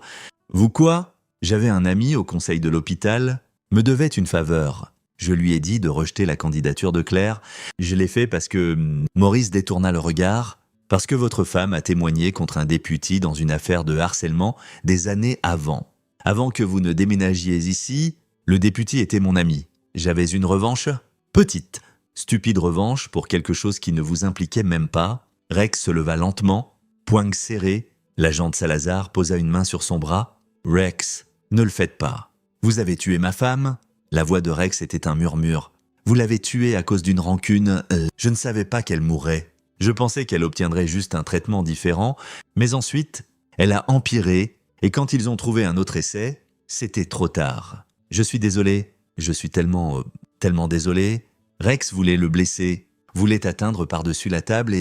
Vous quoi? J'avais un ami au conseil de l'hôpital, me devait une faveur. Je lui ai dit de rejeter la candidature de Claire. Je l'ai fait parce que Maurice détourna le regard, parce que votre femme a témoigné contre un député dans une affaire de harcèlement des années avant. Avant que vous ne déménagiez ici, le député était mon ami. J'avais une revanche, petite, stupide revanche pour quelque chose qui ne vous impliquait même pas. Rex se leva lentement, poing serré. L'agent de Salazar posa une main sur son bras. Rex, ne le faites pas. Vous avez tué ma femme? La voix de Rex était un murmure. Vous l'avez tuée à cause d'une rancune. Je ne savais pas qu'elle mourrait. Je pensais qu'elle obtiendrait juste un traitement différent, mais ensuite, elle a empiré, et quand ils ont trouvé un autre essai, c'était trop tard. Je suis désolé. Je suis tellement désolé. Rex voulait le blesser, voulait atteindre par-dessus la table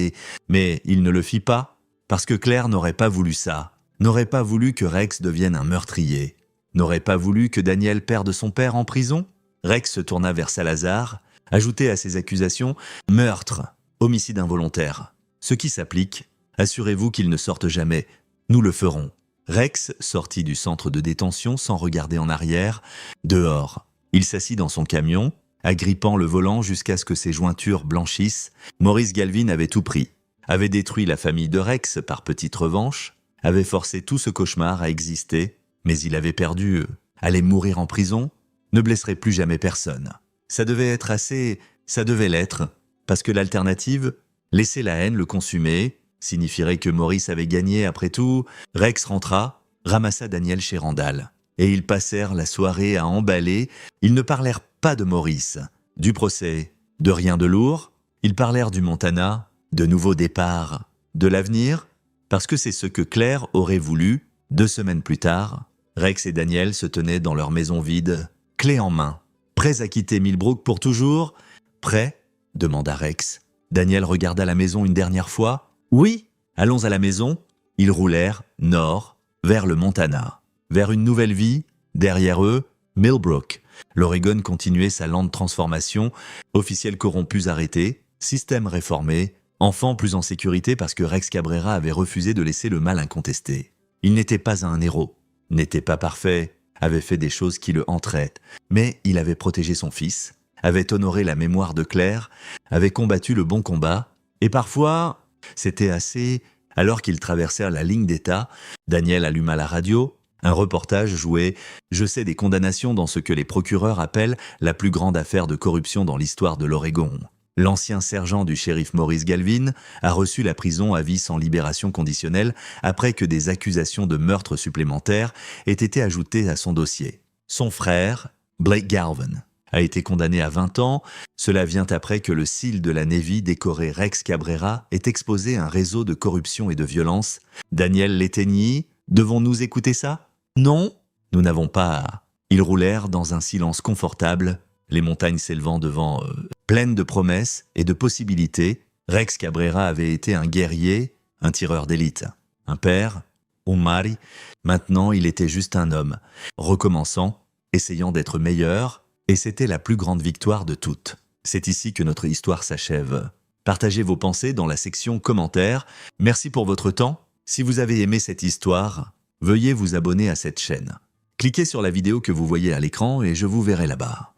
mais il ne le fit pas, parce que Claire n'aurait pas voulu ça, n'aurait pas voulu que Rex devienne un meurtrier, n'aurait pas voulu que Daniel perde son père en prison. Rex se tourna vers Salazar, ajoutait à ses accusations « meurtre, homicide involontaire. Ce qui s'applique, assurez-vous qu'il ne sorte jamais, nous le ferons. » Rex sortit du centre de détention sans regarder en arrière, dehors. Il s'assit dans son camion, agrippant le volant jusqu'à ce que ses jointures blanchissent. Maurice Galvin avait tout pris, avait détruit la famille de Rex par petite revanche, avait forcé tout ce cauchemar à exister, mais il avait perdu, allait mourir en prison, ne blesserait plus jamais personne. Ça devait être assez, ça devait l'être, parce que l'alternative, laisser la haine le consumer, signifierait que Maurice avait gagné après tout. Rex rentra, ramassa Daniel chez Randall. Et ils passèrent la soirée à emballer. Ils ne parlèrent pas de Maurice, du procès, de rien de lourd. Ils parlèrent du Montana, de nouveaux départs, de l'avenir, parce que c'est ce que Claire aurait voulu. 2 semaines plus tard, Rex et Daniel se tenaient dans leur maison vide, clé en main, prêts à quitter Millbrook pour toujours. « Prêts ?» demanda Rex. Daniel regarda la maison une dernière fois. « Oui, allons à la maison. » Ils roulèrent, nord, vers le Montana. Vers une nouvelle vie, derrière eux, Millbrook. L'Oregon continuait sa lente transformation, officiels corrompus arrêtés, système réformé, enfants plus en sécurité parce que Rex Cabrera avait refusé de laisser le mal incontesté. Il n'était pas un héros, n'était pas parfait, avait fait des choses qui le hantraient, mais il avait protégé son fils, avait honoré la mémoire de Claire, avait combattu le bon combat, et parfois, c'était assez. Alors qu'ils traversèrent la ligne d'État, Daniel alluma la radio. Un reportage jouait « Je sais des condamnations dans ce que les procureurs appellent la plus grande affaire de corruption dans l'histoire de l'Oregon. L'ancien sergent du shérif Maurice Galvin a reçu la prison à vie sans libération conditionnelle après que des accusations de meurtre supplémentaires aient été ajoutées à son dossier. Son frère, Blake Galvin, a été condamné à 20 ans. Cela vient après que le SEAL de la Navy décoré Rex Cabrera ait exposé un réseau de corruption et de violence. Daniel Letegny, devons-nous écouter ça? Non, nous n'avons pas à. Ils roulèrent dans un silence confortable, les montagnes s'élevant devant pleines de promesses et de possibilités. Rex Cabrera avait été un guerrier, un tireur d'élite, un père, un mari. Maintenant, il était juste un homme, recommençant, essayant d'être meilleur, et c'était la plus grande victoire de toutes. C'est ici que notre histoire s'achève. Partagez vos pensées dans la section commentaires. Merci pour votre temps. Si vous avez aimé cette histoire, veuillez vous abonner à cette chaîne. Cliquez sur la vidéo que vous voyez à l'écran et je vous verrai là-bas.